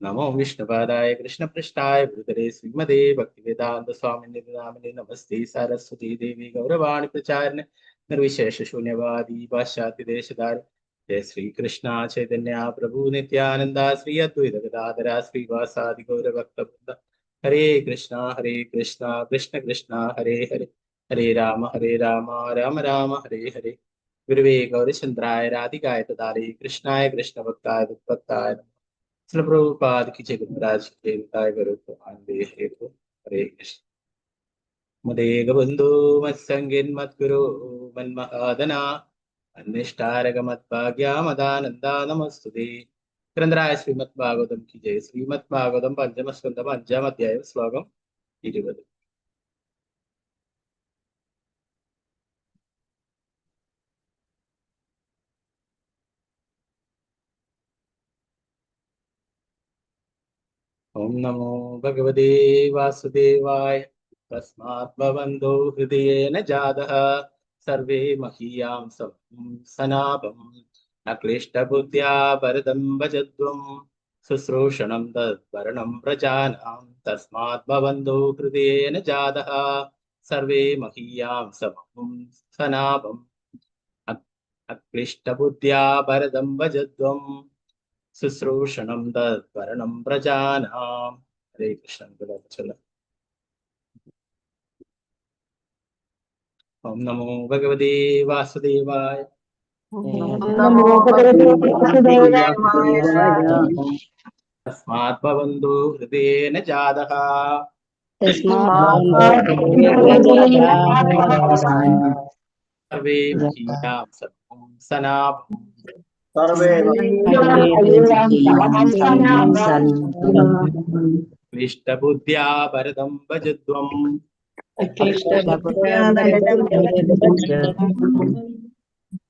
नमो विष्णुपादाय कृष्णपृष्ठाय भूतले श्रीमते भक्तिवेदांत स्वामिने नामिने नमस्ते सरस्वती देवी गौरवाणी प्रचारिणे निर्विशेष शून्यवादी पाश्चात्य देशधार जय श्री कृष्ण चैतन्य प्रभु नित्यानंदा श्री अद्वैत गदाधर श्रीवासादि गौर भक्त हरे कृष्णा कृष्ण कृष्ण हरे हरे हरे राम राम राम हरे हरे गुरुवे गौरचंद्राय राधिकाय तदारे कृष्णाय कृष्ण भक्ताय भक्ताय श्री प्रभुपाद की जय गुरुराज की जय गुरु आनंदे हेतु हरे कृष्ण मदेग बंधु मत्संगिन मद्गुरु मन्महादना अन्निष्टारग मद्भाग्या मदानंदा नमस्तुते ग्रंथराय श्रीमद्भागवतम की जय श्रीमद्भागवतम पंचम स्कंदम अंजम अध्याय श्लोकम 20 ओम नमो भगवते वासुदेवाय तस्मात् भवन्तो हृदयेन जातः सर्वे महीयां सनापम् अक्लिष्टबुद्ध्या भरतं भजध्वं शुश्रूषणं तत्परणं प्रजानां तस्मात् भवन्तो हृदयेन जातः सर्वे महीयां सनापम् अक्लिष्टबुद्ध्या भरतं भजध्वं शुश्रूषणं तत्परणं प्रजानां हरे कृष्ण चल। ओम नमो भगवते वासुदेवाय नमो भगवते वासुदेवाय तस्मात् भवन्तु हृदयेन जातः सर्वे महीयां सनापम् सर्वे क्लिष्टबुद्ध्या भरतं भजध्वम्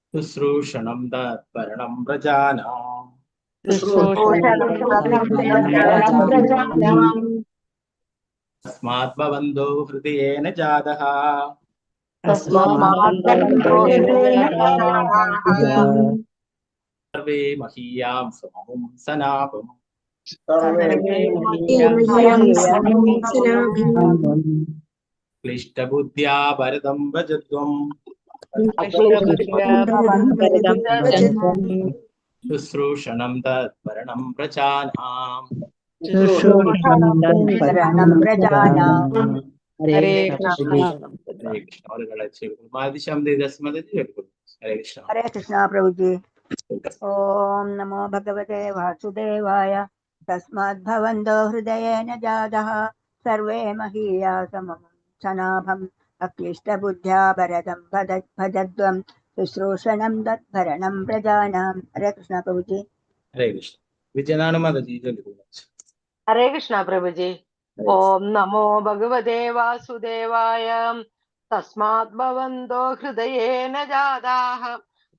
शुश्रूषणं तत्परणं प्रजानाम् तस्मात् भवन्तो हृदयेन जातः सर्वे महीयां सनापम् क्लिष्टबुद्ध्या भरतं भजध्वम् शुश्रूषणं तत्परणं प्रजानाम् हरे कृष्ण हरे कृष्ण और मादिशम दे दसमदे हरे कृष्ण हरे कृष्ण प्रभु जी। ओम नमो भगवते वासुदेवाय तस्माद्भवन्तो हृदयेन जातः सर्वे महीया समं सनाभम् अक्लिष्टबुद्ध्या भरतं भजध्वं शुश्रूषणं तत्भरणं प्रजानां। हरे कृष्ण प्रभु जी। हरे कृष्ण विजयनानुमद जी हरे कृष्ण प्रभु जी। ओम नमो भगवते वासुदेवाय तस्मात् भवन्तो हृदयेन जाताः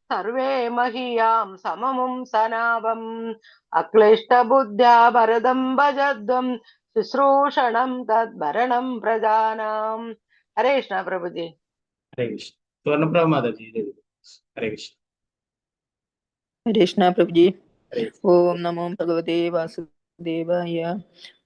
सर्वे महीयां सममुं सनावम् अक्लिष्टबुद्ध्या भरतं भजध्वं शुश्रूषणं तद्भरणं प्रजानाम्। हरे कृष्ण प्रभु जी। हरे कृष्ण स्वर्ण प्रभु जी हरे कृष्ण हरे कृष्ण प्रभु जी। हरे ओम नमो भगवते वासुदेवाय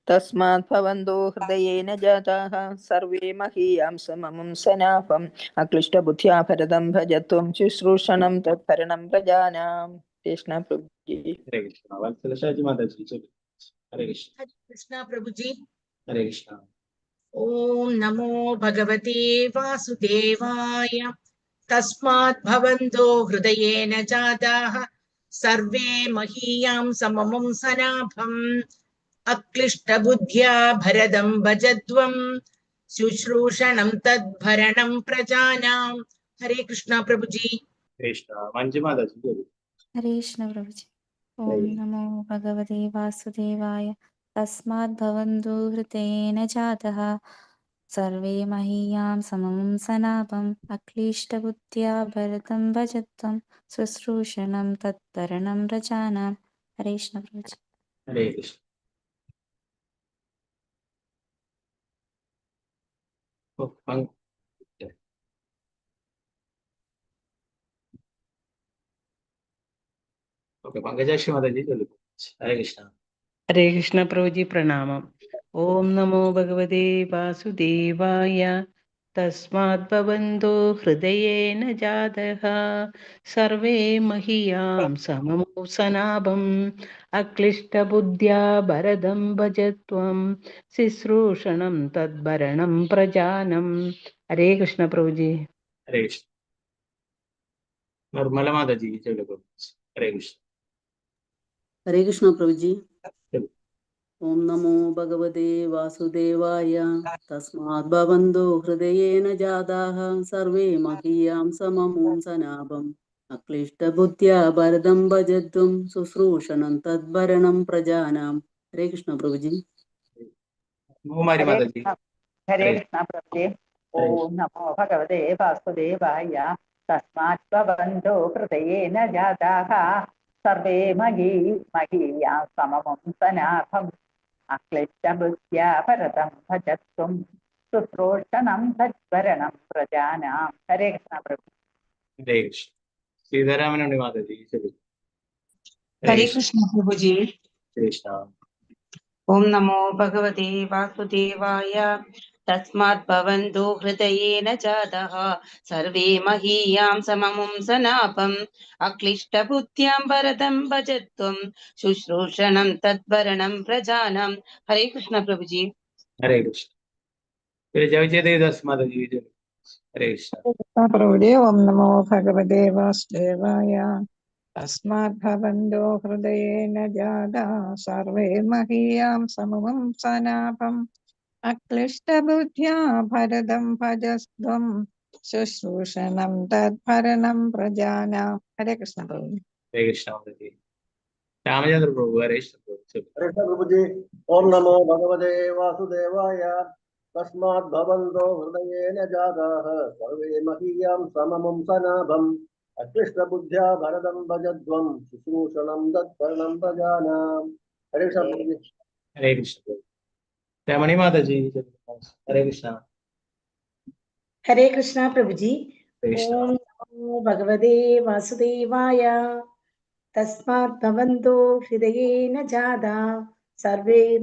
तस्मात् भवन्तो हृदयेन जाताः सर्वे महीयां सममुं सनापम् अक्लिष्टबुद्ध्या भरतं भजत्वं शुश्रूषणं तत्परणं प्रजानाम्। कृष्ण प्रभु जी। हरे कृष्ण वत्सलशा जी माता जी हरे कृष्ण कृष्ण प्रभु जी। हरे कृष्ण ओम नमो भगवते वासुदेवाय तस्मात् भवन्तो हृदयेन जाताः सर्वे महीयां सममुं सनाभम् अक्लिष्टबुद्ध्या भरदं भजध्वं शुश्रूषणं तद्भरणं प्रजानां। हरे कृष्ण प्रभु जी। कृष्ण मंजू माता जी हरे कृष्ण प्रभु जी। ओम नमो भगवते वासुदेवाय तस्मात् भवन्तु हृदयेन जातः सर्वे महीयां समं सनापम् अक्लिष्टबुद्ध्या भरतं भजत्वं शुश्रूषणं तत्परणं प्रजानां। हरे कृष्ण प्रभु जी। हरे कृष्ण ओके पंकजाक्षी माता जी हरे कृष्ण हरे कृष्ण प्रभु जी प्रणामम। ओम नमो भगवते वासुदेवाय। तस्मात् भवन्तो हृदयेन जातः सर्वे मह्यं सममो सनाभम् अक्लिष्टबुद्ध्या भरदं भजत्वं शुश्रूषणं तद्भरणं प्रजानं। हरे कृष्ण प्रभु जी। हरे कृष्ण। निर्मला माता जी चलो बोलो। हरे कृष्ण। हरे कृष्ण प्रभु जी। चलो। ओम नमो भगवते वासुदेवाय। तस्मात् भवन्तो हृदयेन जाताः सर्वे मह्यं सममुं सनाभम् अक्लिष्टबुद्ध्या भरदं भजध्वं शुश्रूषणं तद्भरणं प्रजानाम्। हरे कृष्ण प्रभु जी। कुमारी हरे माता जी। कृष्ण हरे हरे कृष्ण प्रभुजे। हरे ओम नमो भगवते वासुदेवाय। तस्मात् भवन्तो हृदयेन जाताः सर्वे महीया सममुं सनाथम् अक्लिष्टबुद्ध्या भरतं भजत्वं शुश्रूषणं तद्भरणं प्रजानां। हरे कृष्ण प्रभु। हरे कृष्ण। सीतारामन माता जी चलो। हरे हरे कृष्ण। कृष्ण प्रभु जी। कृष्ण। ओम नमो भगवते वासुदेवाय। तस्मात् भवन्तु हृदयेन जातः सर्वे महीयां सममुं सनापम् अक्लिष्टबुद्ध्यां भरतं भजत्वं शुश्रूषणं तद्भरणं प्रजानां। हरे कृष्ण प्रभु जी। हरे कृष्ण। फिर जय जय देवदास माता जी चलो। हरे कृष्ण। प्रभुजे ओम नमो भगवते वासुदेवाय। तस्मात् भवन्तो हृदयेन जाताः सर्वे मह्यं सममं सनापम् अक्लिष्टबुद्ध्या भरदं भजस्त्वं शुश्रूषणं तद्भरणं प्रजानां। हरे कृष्ण प्रभु। हरे कृष्ण माता जी। रामचंद्र प्रभु हरे कृष्ण प्रभु चलो। हरे कृष्ण प्रभु जी। ओम नमो भगवते वासुदेवाय। तस्मात् भवन्तो हृदयेन जाताः सर्वे मह्यं सममुं सनाभम् अक्लिष्टबुद्ध्या भरदं भजध्वं शुश्रूषणं तत्परणं प्रजानाम्। हरे कृष्ण प्रभु जी। हरे कृष्ण प्रभु। रमणी माता जी चलो। हरे कृष्ण। हरे कृष्ण प्रभु जी। हरे कृष्ण। ओम नमो भगवते वासुदेवाय। तस्मात् भवन्तो हृदयेन जाता सर्वे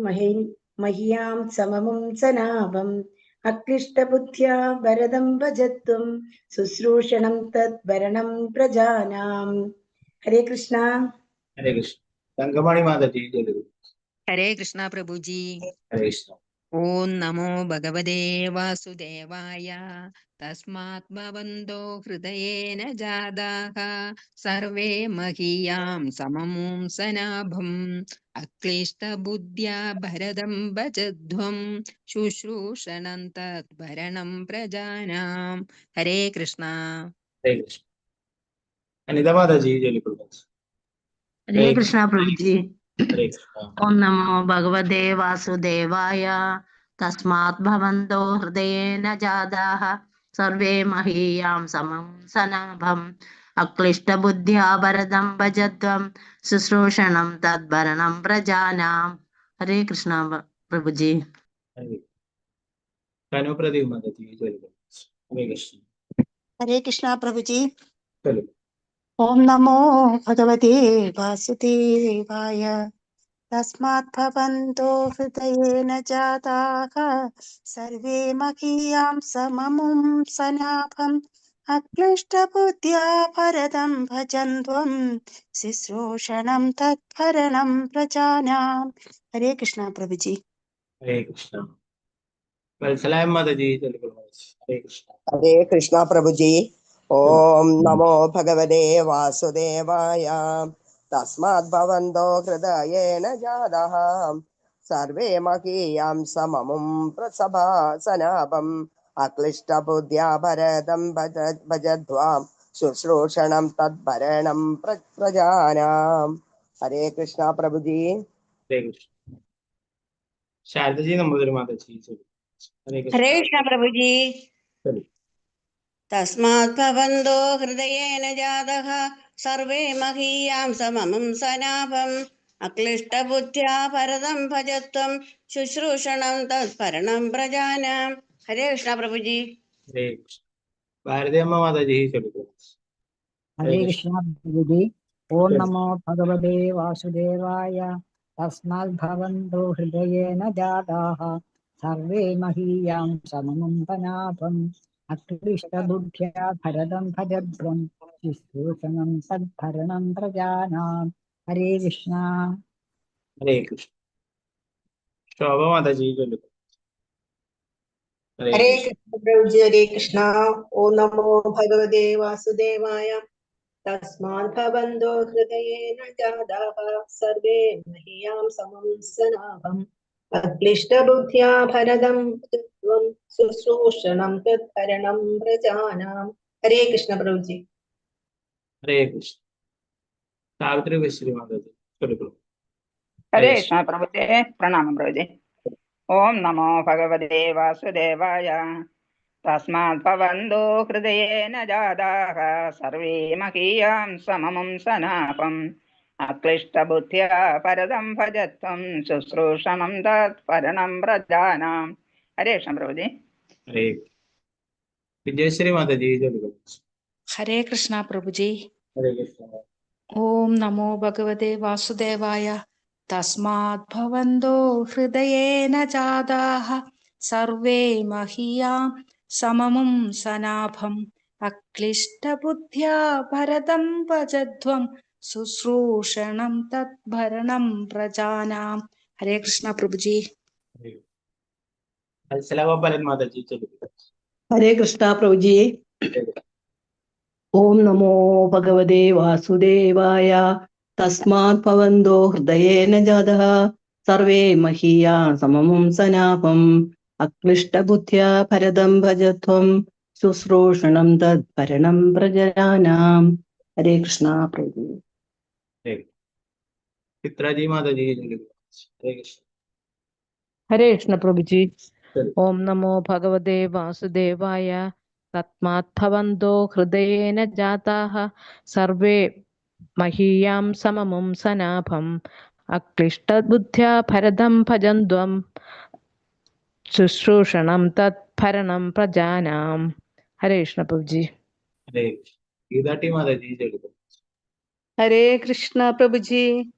मह्यां सममुं सनाभम् अक्लिष्टबुद्ध्या भरदं भजत्वं शुश्रूषणं तद्भरणं प्रजानाम्। हरे कृष्णा। हरे कृष्ण। तंगमणि माता जी चलो। हरे कृष्ण प्रभु जी। हरे कृष्ण। ओम नमो भगवते वासुदेवाय। तस्मात् भवन्तो हृदयेन जाताः सर्वे मह्यं सममुं सनाभम् अक्लिष्टबुद्ध्या भरदं भजध्वं शुश्रूषणं तद्भरणं प्रजानां। हरे कृष्ण। हरे कृष्ण। अनिता माता जी चलो। हरे हरे कृष्ण प्रभु जी। हरे कृष्ण। ओम नमो भगवते वासुदेवाय। तस्मात् भवन्तो हृदयेन जाताः सर्वे मह्यं समं सनाभम् अक्लिष्टबुद्ध्या भरदं भजध्वं शुश्रूषणं तद्भरणं प्रजानां। हरे कृष्ण प्रभु जी। कान्हो प्रदीप माता जी चलो। हरे कृष्ण। हरे कृष्णा प्रभु जी। चलो। ओम नमो भगवते वासुदेवाय। तस्मात् भवन्तो हृदयेन जाताः सर्वे मह्यं सममुं सनाभम् अक्लिष्टबुद्ध्या भरतं भजन्त्वं शुश्रूषणं तत्भरणं प्रजानाम्। हरे कृष्णा प्रभु जी। हरे कृष्ण। वत्सलायम माता जी चलो। हरे कृष्ण। हरे कृष्णा प्रभु जी। चलो। ओम नमो भगवते वासुदेवाय। तस्मात् भवन्तो हृदयेन जाताः सर्वे मह्यं सममुं प्रसभासनाभम् अक्लिष्टबुद्ध्या भरतं भजध्वां शुश्रूषणं तद्भरणं प्रजानाम्। हरे कृष्णा प्रभु जी। हरे कृष्ण। शारदा जी नंबर माता जी चलो। हरे हरे कृष्ण। कृष्ण प्रभु जी। चलो। तस्मात् भवन्तो हृदयेन जातः सर्वे मह्यं सममुं सनाभम् अक्लिष्टबुद्ध्या भरतं भजत्वं शुश्रूषणं तत्परणं प्रजानां। हरे कृष्ण प्रभु जी। हरे कृष्ण। भारती अम्मा माता जी चलो। हरे हरे कृष्ण। कृष्ण प्रभु जी। ओम चलो। नमो भगवते वासुदेवाय। तस्माद्भवन्तो हृदयेन जाताः सर्वे महीयां सममं पनाभम् अक्लिष्टबुद्ध्या भरतं भजध्वं शुश्रूषणं सद्भरणं प्रजानाम् हरे कृष्ण। हरे कृष्ण। शोभा माता जी चलो। हरे हरे कृष्ण। कृष्ण प्रभु जी। हरे कृष्णा। ओम नमो भगवते वासुदेवाय। तस्मात् भवन्तो हृदयेन जाताः सर्वे मह्यं समं सनाभम् अक्लिष्टबुद्ध्या भरतं त्वं शुश्रूषणं तत्परणं प्रजानाम्। हरे कृष्ण प्रभु जी। हरे कृष्ण। सावित्री वैश्री माता जी चलो। हरे कृष्ण प्रभुते प्रणाम प्रभुजे। ओम नमो भगवते वासुदेवाय। तस्मात् भवन्तो हृदयेन जाताः सर्वे महीयां सममं सनापम् अक्लिष्टबुद्ध्या परदं भजत्वं शुश्रूषणं तत्परणं व्रजानाम्। हरे कृष्ण प्रभुजी। हरे विजयश्री माता जी चलो। हरे कृष्णा प्रभु जी। हरे कृष्ण। ओम नमो भगवते वासुदेवाय। तस्मात् भवन्तो हृदयेन जाताः सर्वे महीयां सममुं सनाभम् अक्लिष्टबुद्ध्या भरतं भजध्वं शुश्रूषणं तद्भरणं प्रजानाम्। हरे कृष्ण प्रभु जी। सलाम माता जी चलो। हरे कृष्ण प्रभु जी। ओम नमो भगवते वासुदेवाय। तस्मात् भवन्तो हृदयेन जातः सर्वे महीयां सममं सनापम् अक्लिष्टबुद्ध्या भरतं भजध्वं शुश्रूषणं तत्परणं प्रजनानाम्। हरे कृष्ण प्रभु। चित्राजी माता जी चलो। हरे कृष्ण। हरे कृष्ण प्रभु जी। ओम नमो भगवते वासुदेवाय। तस्मात् भवन्तो हृदयेन जाताः सर्वे महीयां सममुं सनाभम् अक्लिष्टबुद्ध्या भरतं भजन्त्वं शुश्रूषणं तत्परणं प्रजानाम्। हरे कृष्ण प्रभु जी। हरे गीताटी माता जी चलो। हरे कृष्ण प्रभु जी।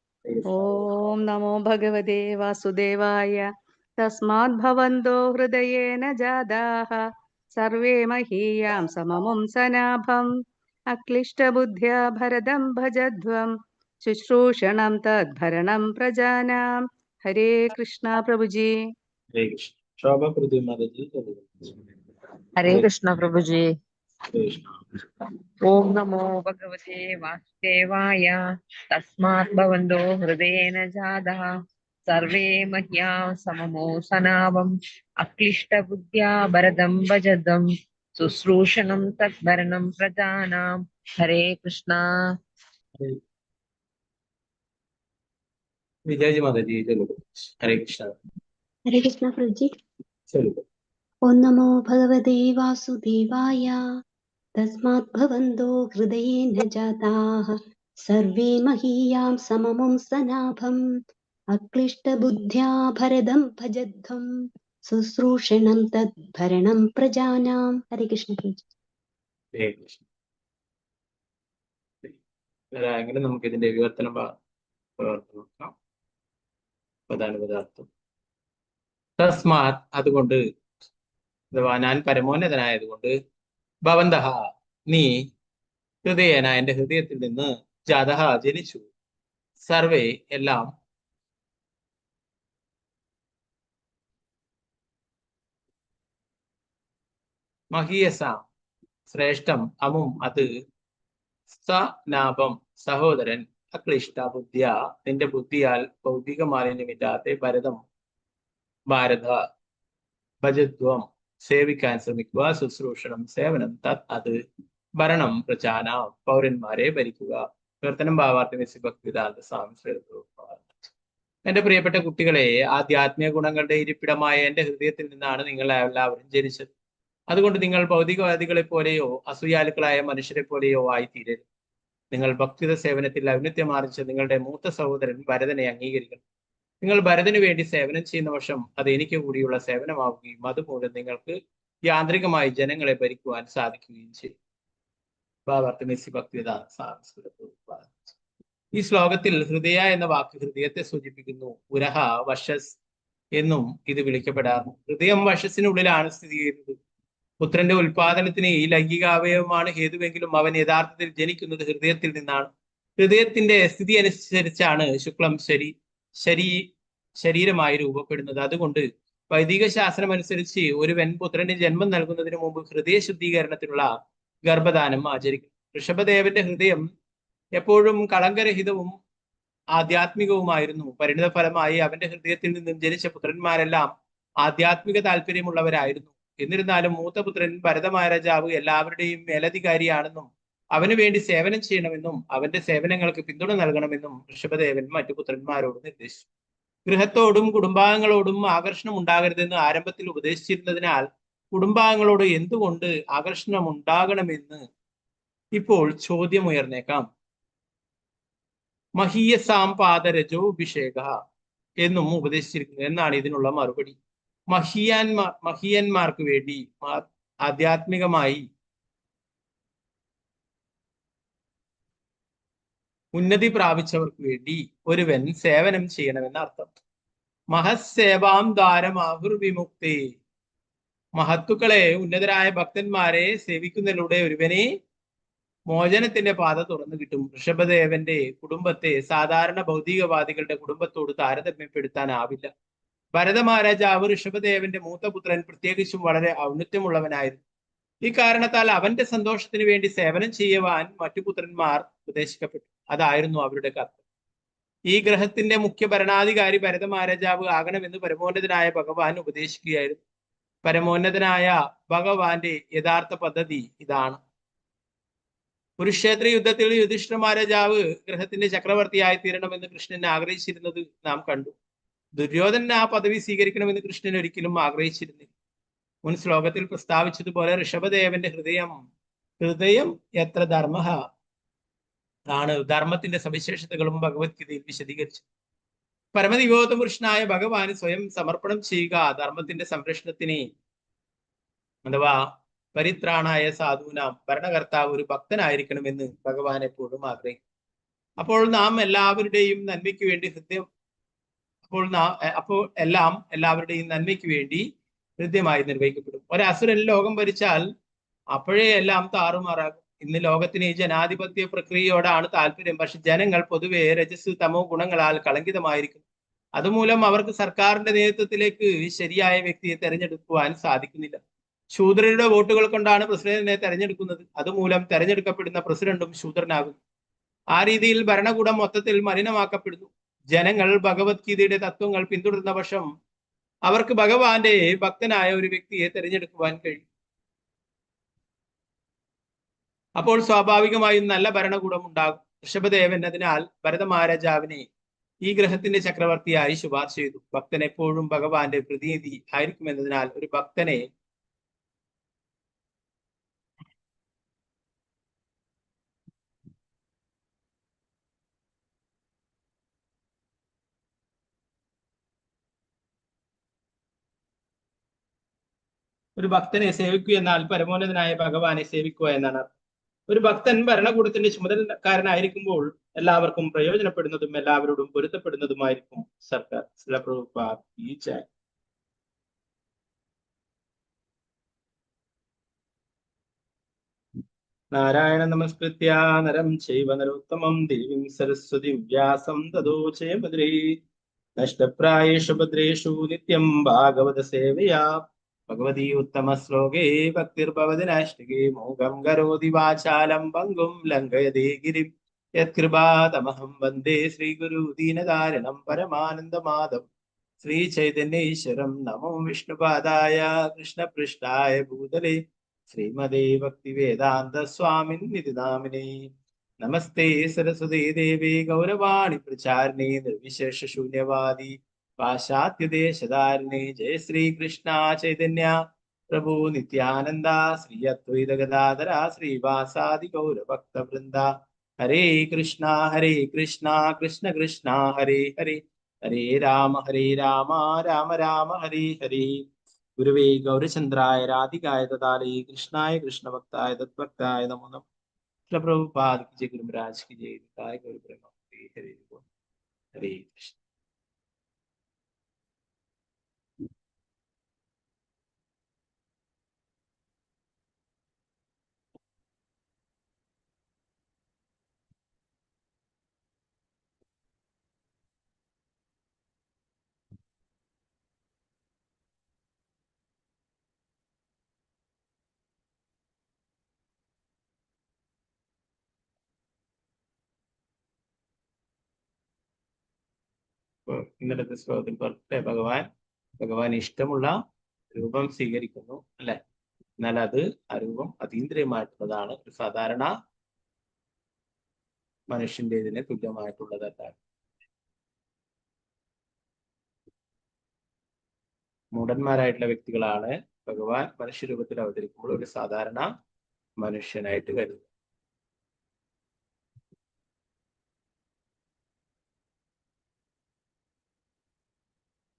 ओम नमो भगवते वासुदेवाय। तस्मात् भवन्तो हृदयेन जाताः सर्वे महीयां सममुं सनाभम् अक्लिष्टबुद्ध्या भरतं भजध्वं शुश्रूषणं तद्भरणं प्रजानाम्। हरे कृष्ण प्रभु जी। हरे कृष्ण। शोभा पृथ्वी माता जी चलो। हरे कृष्ण प्रभु जी। कृष्ण। ओम नमो भगवते वासुदेवाय। तस्मात् भवन्तो हृदयेन जातः सर्वे मह्यां सममो सनावम् अक्लिष्टबुद्ध्या भरतं भजध्वं शुश्रूषणं तद्भरणं प्रजानाम्। हरे कृष्णा। विजय जी माता जी चलो। हरे कृष्ण। हरे कृष्णा प्रभु जी। चलो। ओम नमो भगवते वासुदेवाय। तस्मात् भवन्तो हृदयेन जाताः सर्वे महीयां सममुं सनाभम् अक्लिष्टबुद्ध्या भरतं भजध्वं शुश्रूषणं तद्भरणं प्रजानाम्। हरे कृष्ण प्रभु जी। हरे कृष्ण. എങ്ങനെ നമുക്ക് ഇതിന്റെ വിവർത്തനം നോക്കാം. പദാനുപദാർത്ഥം. തസ്മാത് അതുകൊണ്ട്, അഥവാ ഞാൻ പരമോന്നതനായതുകൊണ്ട്, ഭവന്തഹ നീ, ഹൃദയേന എന്റെ ഹൃദയത്തിൽ നിന്ന്, ജാതഹ ജനിച്ചു, സർവേ എല്ലാം, മഹീയസ ശ്രേഷ്ഠം, അമും അത്, സനാപം സഹോദരൻ, അക്ലിഷ്ട ബുദ്ധിയ നിന്റെ ബുദ്ധിയാൽ ഭൗതിക മാലിന്യമില്ലാതെ ഭാരത ഭജത്വം സേവിക്കാൻ ശ്രമിക്കുക, ശുശ്രൂഷണം സേവനം തത് അത്, ഭരണം പ്രചാന പൗരന്മാരെ ഭരിക്കുക. പ്രവർത്തനം ഭാവാർത്ഥം ഭക്തിവേദാന്ത സ്വാമി ശ്രീ പ്രഭുപാദ. എന്റെ പ്രിയപ്പെട്ട കുട്ടികളെ, ആധ്യാത്മിക ഗുണങ്ങളുടെ ഇരിപ്പിടമായ എന്റെ ഹൃദയത്തിൽ നിന്നാണ് നിങ്ങൾ എല്ലാവരും ജനിച്ചത്. അതുകൊണ്ട് നിങ്ങൾ ഭൗതികവാദികളെ പോലെയോ അസൂയാലുക്കളായ മനുഷ്യരെ പോലെയോ ആയിത്തീരരുത്. നിങ്ങൾ ഭക്തിത സേവനത്തിൽ ഔന്നത്യം ആർജിച്ച നിങ്ങളുടെ മൂത്ത സഹോദരൻ ഭരതനെ അംഗീകരിക്കണം. നിങ്ങൾ ഭരതന് വേണ്ടി സേവനം ചെയ്യുന്ന വർഷം അത് എനിക്ക് കൂടിയുള്ള സേവനമാവുകയും അതുമൂലം നിങ്ങൾക്ക് യാന്ത്രികമായി ജനങ്ങളെ ഭരിക്കുവാൻ സാധിക്കുകയും ചെയ്യും. ഭാവാർത്ഥം ഭക്തിവേദാന്ത. ഈ ശ്ലോകത്തിൽ ഹൃദയ എന്ന വാക്ക് ഹൃദയത്തെ സൂചിപ്പിക്കുന്നു. ഉരഹ വശസ് എന്നും ഇത് വിളിക്കപ്പെടാറുണ്ട്. ഹൃദയം വശസ്സിനുള്ളിലാണ് സ്ഥിതി ചെയ്യുന്നത്. പുത്രന്റെ ഉൽപാദനത്തിന് ഈ ലൈംഗികാവയവമാണ് ഹേതുവെങ്കിലും അവൻ യഥാർത്ഥത്തിൽ ജനിക്കുന്നത് ഹൃദയത്തിൽ നിന്നാണ്. ഹൃദയത്തിന്റെ സ്ഥിതി അനുസരിച്ചാണ് ശുക്ലം ശരീരമായി രൂപപ്പെടുന്നത്. അതുകൊണ്ട് വൈദിക ശാസ്ത്രം അനുസരിച്ച് ഒരുവൻ പുത്രന് ജന്മം നൽകുന്നതിന് മുമ്പ് ഹൃദയ ശുദ്ധീകരണത്തിനുള്ള ഗർഭദാനം ആചരിക്കും. ഋഷഭദേവന്റെ ഹൃദയം എപ്പോഴും കളങ്കരഹിതവും ആധ്യാത്മികവുമായിരുന്നു. പരിണിത ഫലമായി അവന്റെ ഹൃദയത്തിൽ നിന്നും ജനിച്ച പുത്രന്മാരെല്ലാം ആധ്യാത്മിക താല്പര്യമുള്ളവരായിരുന്നു. എന്നിരുന്നാലും മൂത്തപുത്രൻ ഭരതമഹാരാജാവ് എല്ലാവരുടെയും മേലധികാരിയാണെന്നും അവന് വേണ്ടി സേവനം ചെയ്യണമെന്നും അവന്റെ സേവനങ്ങൾക്ക് പിന്തുണ നൽകണമെന്നും ഋഷഭദേവൻ മറ്റു പുത്രന്മാരോട് നിർദ്ദേശിച്ചു. ഗൃഹത്തോടും കുടുംബാംഗങ്ങളോടും ആകർഷണം ഉണ്ടാകരുതെന്ന് ആരംഭത്തിൽ ഉപദേശിച്ചിരുന്നതിനാൽ കുടുംബാംഗങ്ങളോട് എന്തുകൊണ്ട് ആകർഷണം ഉണ്ടാകണമെന്ന് ഇപ്പോൾ ചോദ്യം ഉയർന്നേക്കാം. മഹീയസാം പാദരജോഭിഷേക എന്നും ഉപദേശിച്ചിരിക്കുന്നു എന്നാണ് ഇതിനുള്ള മറുപടി. മഹീയന്മാർക്ക് വേണ്ടി ആധ്യാത്മികമായി ഉന്നതി പ്രാപിച്ചവർക്ക് വേണ്ടി ഒരുവൻ സേവനം ചെയ്യണമെന്ന അർത്ഥം. മഹസേവാം ദ്വാരമാഹുർവിമുക്തേ, മഹത്തുക്കളെ ഉന്നതരായ ഭക്തന്മാരെ സേവിക്കുന്നതിലൂടെ ഒരുവനെ മോചനത്തിന്റെ പാത തുറന്നു കിട്ടും. ഋഷഭദേവന്റെ കുടുംബത്തെ സാധാരണ ഭൗതികവാദികളുടെ കുടുംബത്തോട് താരതമ്യപ്പെടുത്താനാവില്ല. ഭരതമഹാരാജാവ് ഋഷഭദേവന്റെ മൂത്തപുത്രൻ പ്രത്യേകിച്ചും വളരെ ഔന്നത്യമുള്ളവനായിരുന്നു. ഈ കാരണത്താൽ അവന്റെ സന്തോഷത്തിന് വേണ്ടി സേവനം ചെയ്യുവാൻ മറ്റു പുത്രന്മാർ ഉപദേശിക്കപ്പെട്ടു. അതായിരുന്നു അവരുടെ കർത്തവ്യം. ഈ ഗ്രഹത്തിന്റെ മുഖ്യ ഭരണാധികാരി ഭരതമഹാരാജാവ് ആകണമെന്ന് പരമോന്നതനായ ഭഗവാൻ ഉപദേശിക്കുകയായിരുന്നു. പരമോന്നതനായ ഭഗവാന്റെ യഥാർത്ഥ പദ്ധതി ഇതാണ്. കുരുക്ഷേത്ര യുദ്ധത്തിൽ യുധിഷ്ഠിര മഹാരാജാവ് ഗ്രഹത്തിന്റെ ചക്രവർത്തിയായി തീരണമെന്ന് കൃഷ്ണൻ ആഗ്രഹിച്ചിരുന്നത് നാം കണ്ടു. ദുര്യോധനൻ ആ പദവി സ്വീകരിക്കണമെന്ന് കൃഷ്ണൻ ഒരിക്കലും ആഗ്രഹിച്ചിരുന്നില്ല. മുൻ ശ്ലോകത്തിൽ പ്രസ്താവിച്ചതുപോലെ ഋഷഭദേവന്റെ ഹൃദയം എത്ര ധർമ്മ ആണ്. ധർമ്മത്തിന്റെ സവിശേഷതകളും ഭഗവത്ഗീതയിൽ വിശദീകരിച്ചു. പരമദിവോത്തമ പുരുഷനായ ഭഗവാന് സ്വയം സമർപ്പണം ചെയ്യുക ധർമ്മത്തിന്റെ സംരക്ഷണത്തിന് അഥവാ പരിത്രാണായ സാധൂനാം, ഭരണകർത്താവ് ഒരു ഭക്തനായിരിക്കണമെന്ന് ഭഗവാൻ എപ്പോഴും ആഗ്രഹിക്കും. അപ്പോൾ നാം എല്ലാവരുടെയും നന്മയ്ക്ക് വേണ്ടി എല്ലാവരുടെയും നന്മയ്ക്ക് വേണ്ടി ഹൃദ്യമായി നിർവഹിക്കപ്പെടും. ഒരസുരൻ ലോകം ഭരിച്ചാൽ അപ്പോഴേ എല്ലാം താറുമാറാകും. ഇന്ന് ലോകത്തിന് ഈ ജനാധിപത്യ പ്രക്രിയയോടാണ് താല്പര്യം. പക്ഷെ ജനങ്ങൾ പൊതുവെ രജസ് തമോ ഗുണങ്ങളാൽ കളങ്കിതമായിരിക്കും. അതുമൂലം അവർക്ക് സർക്കാരിന്റെ നേതൃത്വത്തിലേക്ക് ശരിയായ വ്യക്തിയെ തെരഞ്ഞെടുക്കുവാൻ സാധിക്കുന്നില്ല. ശൂദ്രരുടെ വോട്ടുകൾ കൊണ്ടാണ് പ്രസിഡന്റിനെ തെരഞ്ഞെടുക്കുന്നത്. അതുമൂലം തെരഞ്ഞെടുക്കപ്പെടുന്ന പ്രസിഡന്റും ശൂദ്രനാകുന്നു. ആ രീതിയിൽ ഭരണകൂടം മൊത്തത്തിൽ മലിനമാക്കപ്പെടുന്നു. ജനങ്ങൾ ഭഗവത്ഗീതയുടെ തത്വങ്ങൾ പിന്തുടരുന്ന പക്ഷം അവർക്ക് ഭഗവാന്റെ ഭക്തനായ ഒരു വ്യക്തിയെ തെരഞ്ഞെടുക്കുവാൻ കഴിയും. അപ്പോൾ സ്വാഭാവികമായും നല്ല ഭരണകൂടം ഉണ്ടാകും. ഋഷഭദേവൻ അതിനാൽ ഭരതമഹാരാജാവിനെ ഈ ഗ്രഹത്തിന്റെ ചക്രവർത്തിയായി ശുപാർശ ചെയ്തു. ഭക്തൻ എപ്പോഴും ഭഗവാന്റെ പ്രതിനിധി ആയിരിക്കുമെന്നതിനാൽ ഒരു ഭക്തനെ സേവിക്കുക എന്നാൽ പരമോന്നതനായ ഭഗവാനെ സേവിക്കുക എന്നാണ്. ഒരു ഭക്തൻ ഭരണകൂടത്തിന്റെ ചുമതലക്കാരനായിരിക്കുമ്പോൾ എല്ലാവർക്കും പ്രയോജനപ്പെടുന്നതും എല്ലാവരോടും പൊരുത്തപ്പെടുന്നതുമായിരിക്കും സർക്കാർ. നാരായണ നമസ്കൃത്യ നരം ചൈവ നരോത്തമം ദേവീം സരസ്വതി വ്യാസം തതോ ജയഭദ്രേ. നഷ്ടപ്രായേഷു ഭദ്രേഷു നിത്യം ഭാഗവത സേവയാ. ഭഗവതി ഉത്തമ ശ്ലോകേ ഭക്തിർഭവതി നൈഷ്ഠികേ. മോഹം കരോതി വാചാലം പങ്കും ലംഘയതേ ഗിരിം യത്കൃപാതമഹം വന്ദേ ശ്രീഗുരു ദീനതാരണം പരമാനന്ദമാധവം. ശ്രീ ചൈതന്യേശ്വരം നമോ വിഷ്ണുപാദായ കൃഷ്ണപൃഷ്ഠായ ഭൂതലേ ശ്രീമദേ ഭക്തിവേദാന്ത സ്വാമിന്നിതി നാമിനേ. നമസ്തേ സരസ്വതീ ദേവി ഗൗരവാണി പ്രചാരിണേ നിർവിശേഷ ശൂന്യവാദി പാശ്ചാത്യദേശധാരിണേ. ജയ ശ്രീകൃഷ്ണ ചൈതന്യ പ്രഭു നിത്യാനന്ദ ശ്രീ അദ്വൈത ഗദാധര ശ്രീവാസാദി ഗൗരഭക്തവൃന്ദ. ഹരേ കൃഷ്ണ കൃഷ്ണ കൃഷ്ണ ഹരേ ഹരേ, ഹരേ രാമ രാമ രാമ ഹരേ ഹരേ. ഗുരുവേ ഗൗരചന്ദ്രായ രാധികായ തഥാലേ കൃഷ്ണായ കൃഷ്ണഭക്തായ തദ്ഭക്തായ നമോ നമഃ. പ്രഭുപാദ് की जय, गुरु महाराज की जय, गौर ब्रह्म। ഹരി ഓം. ഹരേ കൃഷ്ണ. ഇന്നലത്തെ ശ്ലോകത്തിൽ പറഞ്ഞിട്ട് ഭഗവാൻ ഇഷ്ടമുള്ള രൂപം സ്വീകരിക്കുന്നു അല്ലെ. എന്നാൽ ആ രൂപം അതീന്ദ്രിയമായിട്ടുള്ളതാണ്. ഒരു സാധാരണ മനുഷ്യൻ്റെതിന് തുല്യമായിട്ടുള്ളതല്ല. മൂഢന്മാരായിട്ടുള്ള വ്യക്തികളാണ് ഭഗവാൻ മനുഷ്യരൂപത്തിൽ അവതരിക്കുമ്പോൾ ഒരു സാധാരണ മനുഷ്യനായിട്ട് കരുതുന്നത്.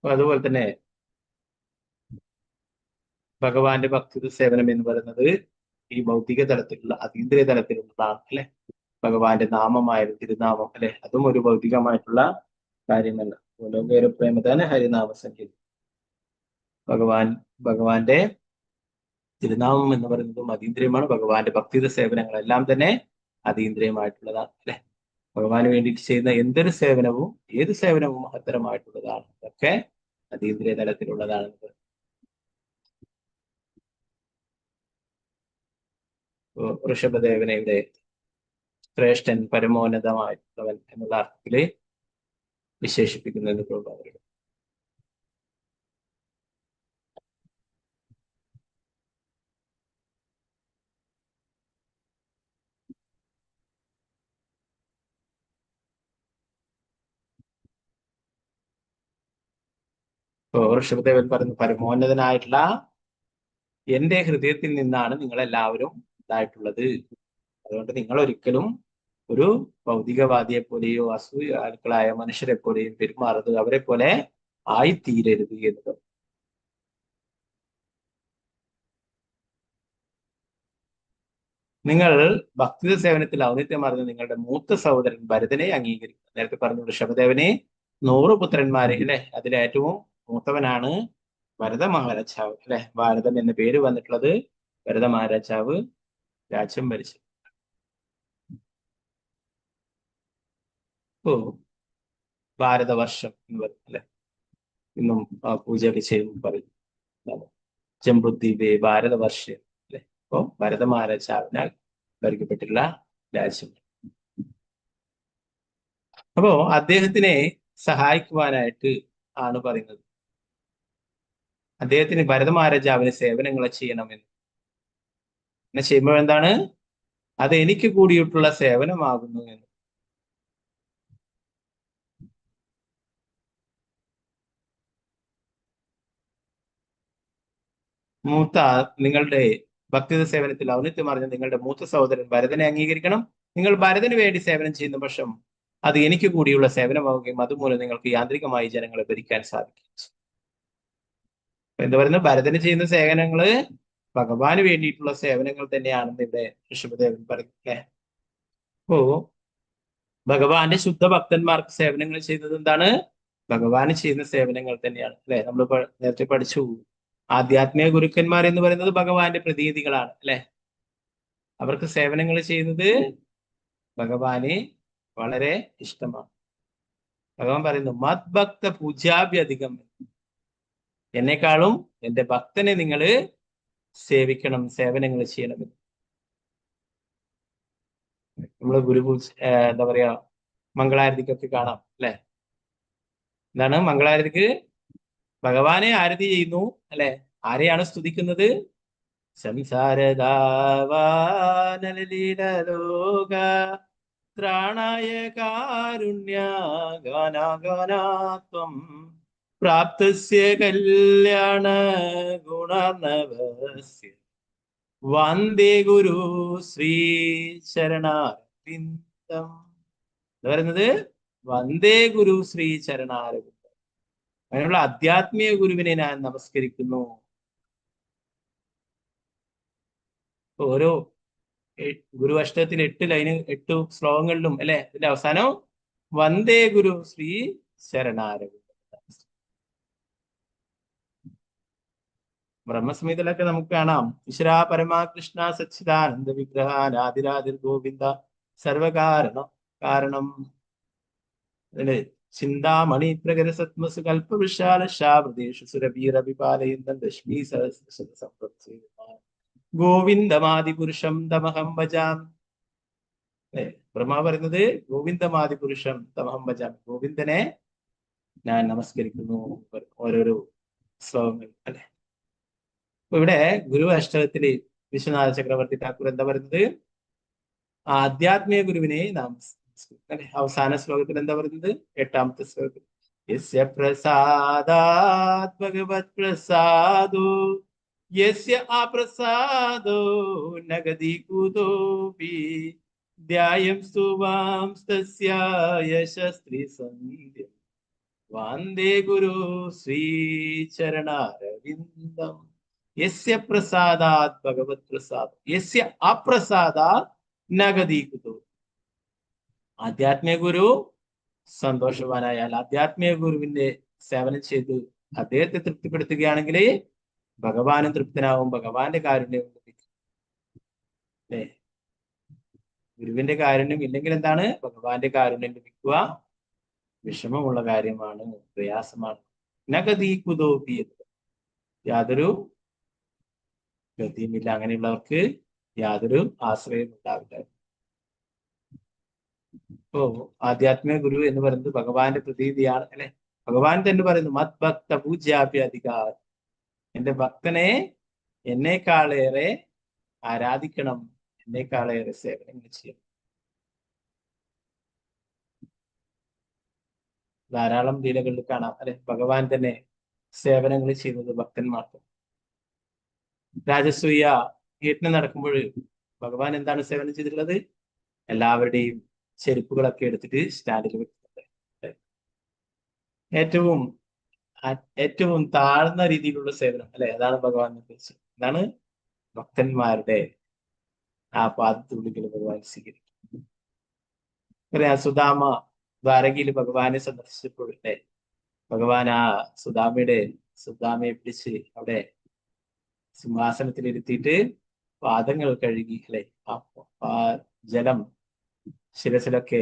അതുപോലെ തന്നെ ഭഗവാന്റെ ഭക്തി സേവനം എന്ന് പറയുന്നത് ഈ ഭൗതിക തലത്തിലുള്ള അതീന്ദ്രിയ തലത്തിലുള്ളതാണ് അല്ലെ. ഭഗവാന്റെ നാമമായാലും തിരുനാമം അല്ലെ, അതും ഒരു ഭൗതികമായിട്ടുള്ള കാര്യമല്ല. ലോകേര പ്രേമതാണ് ഹരിനാമ സംഗീതം. ഭഗവാന്റെ തിരുനാമം എന്ന് പറയുന്നതും അതീന്ദ്രിയമാണ്. ഭഗവാന്റെ ഭക്തിയുടെ സേവനങ്ങളെല്ലാം തന്നെ അതീന്ദ്രിയമായിട്ടുള്ളതാണ് അല്ലെ. ഭഗവാന് വേണ്ടിയിട്ട് ചെയ്യുന്ന എന്തൊരു സേവനവും ഏത് സേവനവും മഹത്തരമായിട്ടുള്ളതാണ്. അതൊക്കെ അതീന്ദ്രിയ തലത്തിലുള്ളതാണ്. ഋഷഭദേവനെ ശ്രേഷ്ഠൻ, പരമോന്നതമായിട്ടുള്ളവൻ എന്നുള്ള അർത്ഥത്തില് വിശേഷിപ്പിക്കുന്നത് പ്രഭുപാദരുടെ. ഋഷഭദേവൻ പറഞ്ഞു, പരമോന്നതനായിട്ടുള്ള എന്റെ ഹൃദയത്തിൽ നിന്നാണ് നിങ്ങളെല്ലാവരും ഉണ്ടായിട്ടുള്ളത്. അതുകൊണ്ട് നിങ്ങൾ ഒരിക്കലും ഒരു ഭൗതികവാദിയെ പോലെയോ അസൂയാലുക്കളായ മനുഷ്യരെ പോലെയും പെരുമാറരുത്, അവരെ പോലെ ആയിത്തീരരുത് എന്നത്. നിങ്ങൾ ഭക്തി സേവനത്തിൽ ഔന്നിത്യം അറിഞ്ഞ നിങ്ങളുടെ മൂത്ത സഹോദരൻ ഭരതനെ അംഗീകരിക്കുക. നേരത്തെ പറഞ്ഞു ഋഷഭദേവനെ 100 പുത്രന്മാരെ അല്ലെ, അതിലേറ്റവും മൂത്തവനാണ് ഭരത മഹാരാജാവ് അല്ലെ. ഭാരതം എന്ന പേര് വന്നിട്ടുള്ളത് ഭരത മഹാരാജാവ് രാജ്യം ഭരിച്ചു. ഭാരതവർഷം എന്ന് പറയും അല്ലെ, ഇന്നും പൂജയൊക്കെ ചെയ്യുമ്പോൾ പറയും ജംബുദ്വീപേ ഭാരതവർഷം അല്ലെ. അപ്പോ ഭരത മഹാരാജാവിനാൽ ഭരിക്കപ്പെട്ടിട്ടുള്ള രാജ്യം. അപ്പോ അദ്ദേഹത്തിനെ സഹായിക്കുവാനായിട്ട് ആണ് പറയുന്നത്. അദ്ദേഹത്തിന് ഭരത മഹാരാജാവിന് സേവനങ്ങൾ ചെയ്യണമെന്ന്. അങ്ങനെ ചെയ്യുമ്പോൾ എന്താണ്, അത് എനിക്ക് കൂടിയിട്ടുള്ള സേവനമാകുന്നു എന്ന്. നിങ്ങളുടെ ഭക്തി സേവനത്തിൽ ഔന്നിത്യം അറിഞ്ഞ നിങ്ങളുടെ മൂത്ത സഹോദരൻ ഭരതനെ അംഗീകരിക്കണം. നിങ്ങൾ ഭരതന് വേണ്ടി സേവനം ചെയ്യുന്ന പക്ഷം അത് എനിക്ക് കൂടിയുള്ള സേവനമാവുകയും അതുമൂലം നിങ്ങൾക്ക് യാന്ത്രികമായി ജനങ്ങളെ ഭരിക്കാൻ സാധിക്കും. എന്താ പറയുന്നത്, ഭരതന് ചെയ്യുന്ന സേവനങ്ങള് ഭഗവാന് വേണ്ടിയിട്ടുള്ള സേവനങ്ങൾ തന്നെയാണെന്ന് ഇവിടെ ഋഷഭദേവൻ പറയുന്നത്. അപ്പോ ഭഗവാന്റെ ശുദ്ധ ഭക്തന്മാർക്ക് സേവനങ്ങൾ ചെയ്യുന്നത് എന്താണ്, ഭഗവാന് ചെയ്യുന്ന സേവനങ്ങൾ തന്നെയാണ് അല്ലെ. നമ്മൾ നേരത്തെ പഠിച്ചു, ആധ്യാത്മിക ഗുരുക്കന്മാർ എന്ന് പറയുന്നത് ഭഗവാന്റെ പ്രതിനിധികളാണ് അല്ലെ. അവർക്ക് സേവനങ്ങൾ ചെയ്യുന്നത് ഭഗവാന് വളരെ ഇഷ്ടമാണ്. ഭഗവാൻ പറയുന്നു, മത് ഭക്ത പൂജാഭ്യധികം, എന്നെക്കാളും എന്റെ ഭക്തനെ നിങ്ങൾ സേവിക്കണം, സേവനങ്ങൾ ചെയ്യണമെന്ന്. നമ്മൾ ഗുരുപൂജ എന്താ പറയാ, മംഗളാരതിക്കൊക്കെ കാണാം അല്ലെ. എന്താണ് മംഗളാരതിക്ക്? ഭഗവാനെ ആരതി ചെയ്യുന്നു അല്ലെ. ആരെയാണ് സ്തുതിക്കുന്നത്? സംസാരദാവാനലീലോക ത്രാണായ കാരുണ്യ ഗാനാഗാനാത്വം പ്രാപ്തസ്യ കല്യാണ ഗുണനവസ്യ വന്ദേ ഗുരു ശ്രീ ചരണാരവിന്ദം. എന്താ പറയുന്നത്? വന്ദേ ഗുരു ശ്രീ ചരണാരവിന്ദം. അങ്ങനെയുള്ള ആധ്യാത്മിക ഗുരുവിനെ ഞാൻ നമസ്കരിക്കുന്നു. ഓരോ ഗുരു അഷ്ടകത്തിൽ 8 ലൈന് 8 ശ്ലോകങ്ങളിലും അല്ലെ, ഇതിന്റെ അവസാനം വന്ദേ ഗുരു ശ്രീ ശരണാരവിന്ദ. ബ്രഹ്മസംഹിതയിലൊക്കെ നമുക്ക് കാണാം, ഈശ്വരാ പരമാകൃഷ്ണ സച്ചിദാനന്ദ വിഗ്രഹാൻ ആദിരാതിർ ഗോവിന്ദ സർവകാരണം കാരണം ചിന്താമണി പ്രകര സത്മസ് കൽപ്പവൃഷാല ശാവൃതേഷു സുരഭീരഭിപാലയന്തം രശ്മി സഹസ്ര ഗോവിന്ദമാദി പുരുഷം തമഹം ഭജാം. ബ്രഹ്മ പറയുന്നത് ഗോവിന്ദമാദി പുരുഷം തമഹം ഭജാം, ഗോവിന്ദനെ ഞാൻ നമസ്കരിക്കുന്നു. ഓരോരോ ശ്ലോകങ്ങൾ അല്ലെ. അപ്പൊ ഇവിടെ ഗുരു അഷ്ടകത്തില് വിശ്വനാഥ ചക്രവർത്തി ഠാക്കൂർ എന്താ പറയുന്നത്? ആധ്യാത്മിക ഗുരുവിനെ നാം അല്ലെ. അവസാന ശ്ലോകത്തിൽ എന്താ പറയുന്നത്? 8ാമത്തെ ശ്ലോകത്തിൽ യസ്യ പ്രസാദാത് ഭഗവത് പ്രസാദോ യസ്യ അപ്രസാദോ നഗതി കുതോപി ധ്യായം സ്തുവാം തസ്യ യശസ്ത്രീ സന്ധ്യം വന്ദേ ഗുരു ശ്രീ ചരണാരവിന്ദം. യസ്യ പ്രസാദാത് ഭഗവത് പ്രസാദം യസ്യ അപ്രസാദാത് നഗതി കുതോ. ആധ്യാത്മിക ഗുരു സന്തോഷവാനായാൽ, ആധ്യാത്മിക ഗുരുവിന്റെ സേവനം ചെയ്ത് അദ്ദേഹത്തെ തൃപ്തിപ്പെടുത്തുകയാണെങ്കിൽ ഭഗവാനും തൃപ്തനാവും, ഭഗവാന്റെ കാരുണ്യം ലഭിക്കും. അല്ലേ? ഗുരുവിന്റെ കാരുണ്യം ഇല്ലെങ്കിൽ എന്താണ്? ഭഗവാന്റെ കാരുണ്യം ലഭിക്കുക വിഷമമുള്ള കാര്യമാണ്, പ്രയാസമാണ്. നഗതി കുതോപി, യാതൊരു ഗതിയുമില്ല, അങ്ങനെയുള്ളവർക്ക് യാതൊരു ആശ്രയം ഉണ്ടാവില്ല. ഇപ്പോ ആധ്യാത്മിക ഗുരു എന്ന് പറയുന്നത് ഭഗവാന്റെ പ്രതീതിയാണ് അല്ലെ. ഭഗവാൻ തന്നെ പറയുന്നു മത് ഭക്ത പൂജ്യാഭ്യധികാർ, എന്റെ ഭക്തനെ എന്നേക്കാളേറെ ആരാധിക്കണം, എന്നേക്കാളേറെ സേവനങ്ങൾ ചെയ്യണം. ധാരാളം ലീലകളിൽ കാണാം അല്ലെ, ഭഗവാൻ തന്നെ സേവനങ്ങൾ ചെയ്യുന്നത് ഭക്തന്മാർക്ക്. രാജസൂയ യജ്ഞം നടക്കുമ്പോൾ ഭഗവാൻ എന്താണ് സേവനം ചെയ്തിട്ടുള്ളത്? എല്ലാവരുടെയും ചെരുപ്പുകളൊക്കെ എടുത്തിട്ട് സ്റ്റാൻഡിൽ വെക്കുന്നുണ്ട്. ഏറ്റവും താഴ്ന്ന രീതിയിലുള്ള സേവനം അല്ലെ, അതാണ് ഭഗവാൻ നിർദ്ദേശിച്ചത്. എന്താണ്? ഭക്തന്മാരുടെ ആ പാദത്തുള്ളികൾ ഭഗവാൻ സ്വീകരിക്കും. പറയാ സുദാമ ദ്വാരകയിൽ ഭഗവാനെ സന്ദർശിച്ചപ്പോഴേ ഭഗവാൻ ആ സുദാമയെ പിടിച്ച് അവിടെ സിംഹാസനത്തിൽ ഇരുത്തിയിട്ട് പാദങ്ങൾ കഴുകി അല്ലെ, ആ ജലം ശിരസിലൊക്കെ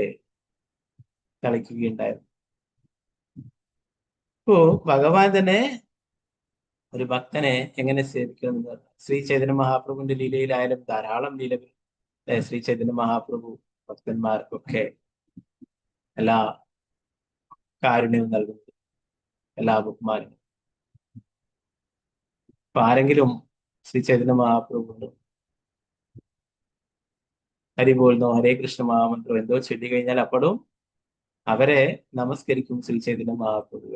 തളിക്കുകയുണ്ടായിരുന്നു. അപ്പോ ഭഗവാൻ തന്നെ ഒരു ഭക്തനെ എങ്ങനെ സേവിക്കണം എന്ന് പറഞ്ഞു. ശ്രീ ചൈതന്യ മഹാപ്രഭുവിന്റെ ലീലയിലായാലും ധാരാളം ലീലകൾ. ശ്രീ ചൈതന്യ മഹാപ്രഭു ഭക്തന്മാർക്കൊക്കെ എല്ലാ കാരുണ്യവും നൽകുന്നത്, എല്ലാ ബഹുമാനവും. അപ്പൊ ആരെങ്കിലും ശ്രീ ചൈതന്യ മഹാപ്രഭു ഹരി ബോൾന്നോ ഹരേ കൃഷ്ണ മഹാമന്ത്രോ എന്തോ ചൊല്ലി കഴിഞ്ഞാൽ അപ്പോഴും അവരെ നമസ്കരിക്കും ശ്രീ ചൈതന്യ മഹാപ്രഭു.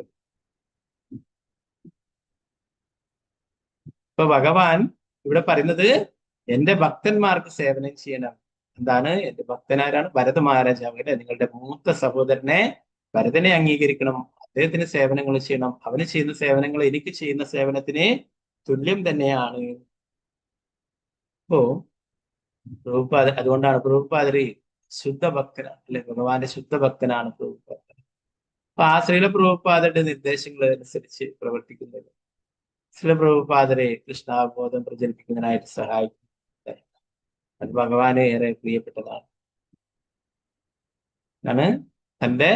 ഇപ്പൊ ഭഗവാൻ ഇവിടെ പറയുന്നത് എന്റെ ഭക്തന്മാർക്ക് സേവനം ചെയ്യണം. എന്താണ്? എന്റെ ഭക്തനാരാണ്? ഭരത മഹാരാജാവ് അല്ലെ. നിങ്ങളുടെ മൂത്ത സഹോദരനെ ഭരതനെ അംഗീകരിക്കണം, അദ്ദേഹത്തിന് സേവനങ്ങൾ ചെയ്യണം. അവന് ചെയ്യുന്ന സേവനങ്ങൾ എനിക്ക് ചെയ്യുന്ന സേവനത്തിന് തുല്യം തന്നെയാണ്. അപ്പോ പ്രഭുപാദ, അതുകൊണ്ടാണ് പ്രഭുപാദര് ശുദ്ധ ഭക്തനാണ് അല്ലെ, ഭഗവാന്റെ ശുദ്ധ ഭക്തനാണ് പ്രഭുപാദ. അപ്പൊ ആ ശ്രീല പ്രഭുപാദരുടെ നിർദ്ദേശങ്ങൾ അനുസരിച്ച് പ്രവർത്തിക്കുന്നത് ശ്രീല പ്രഭുപാദരെ കൃഷ്ണാബോധം പ്രചരിപ്പിക്കുന്നതിനായിട്ട് സഹായിക്കും. അത് ഭഗവാന് ഏറെ പ്രിയപ്പെട്ടതാണ്. ആണ് തന്റെ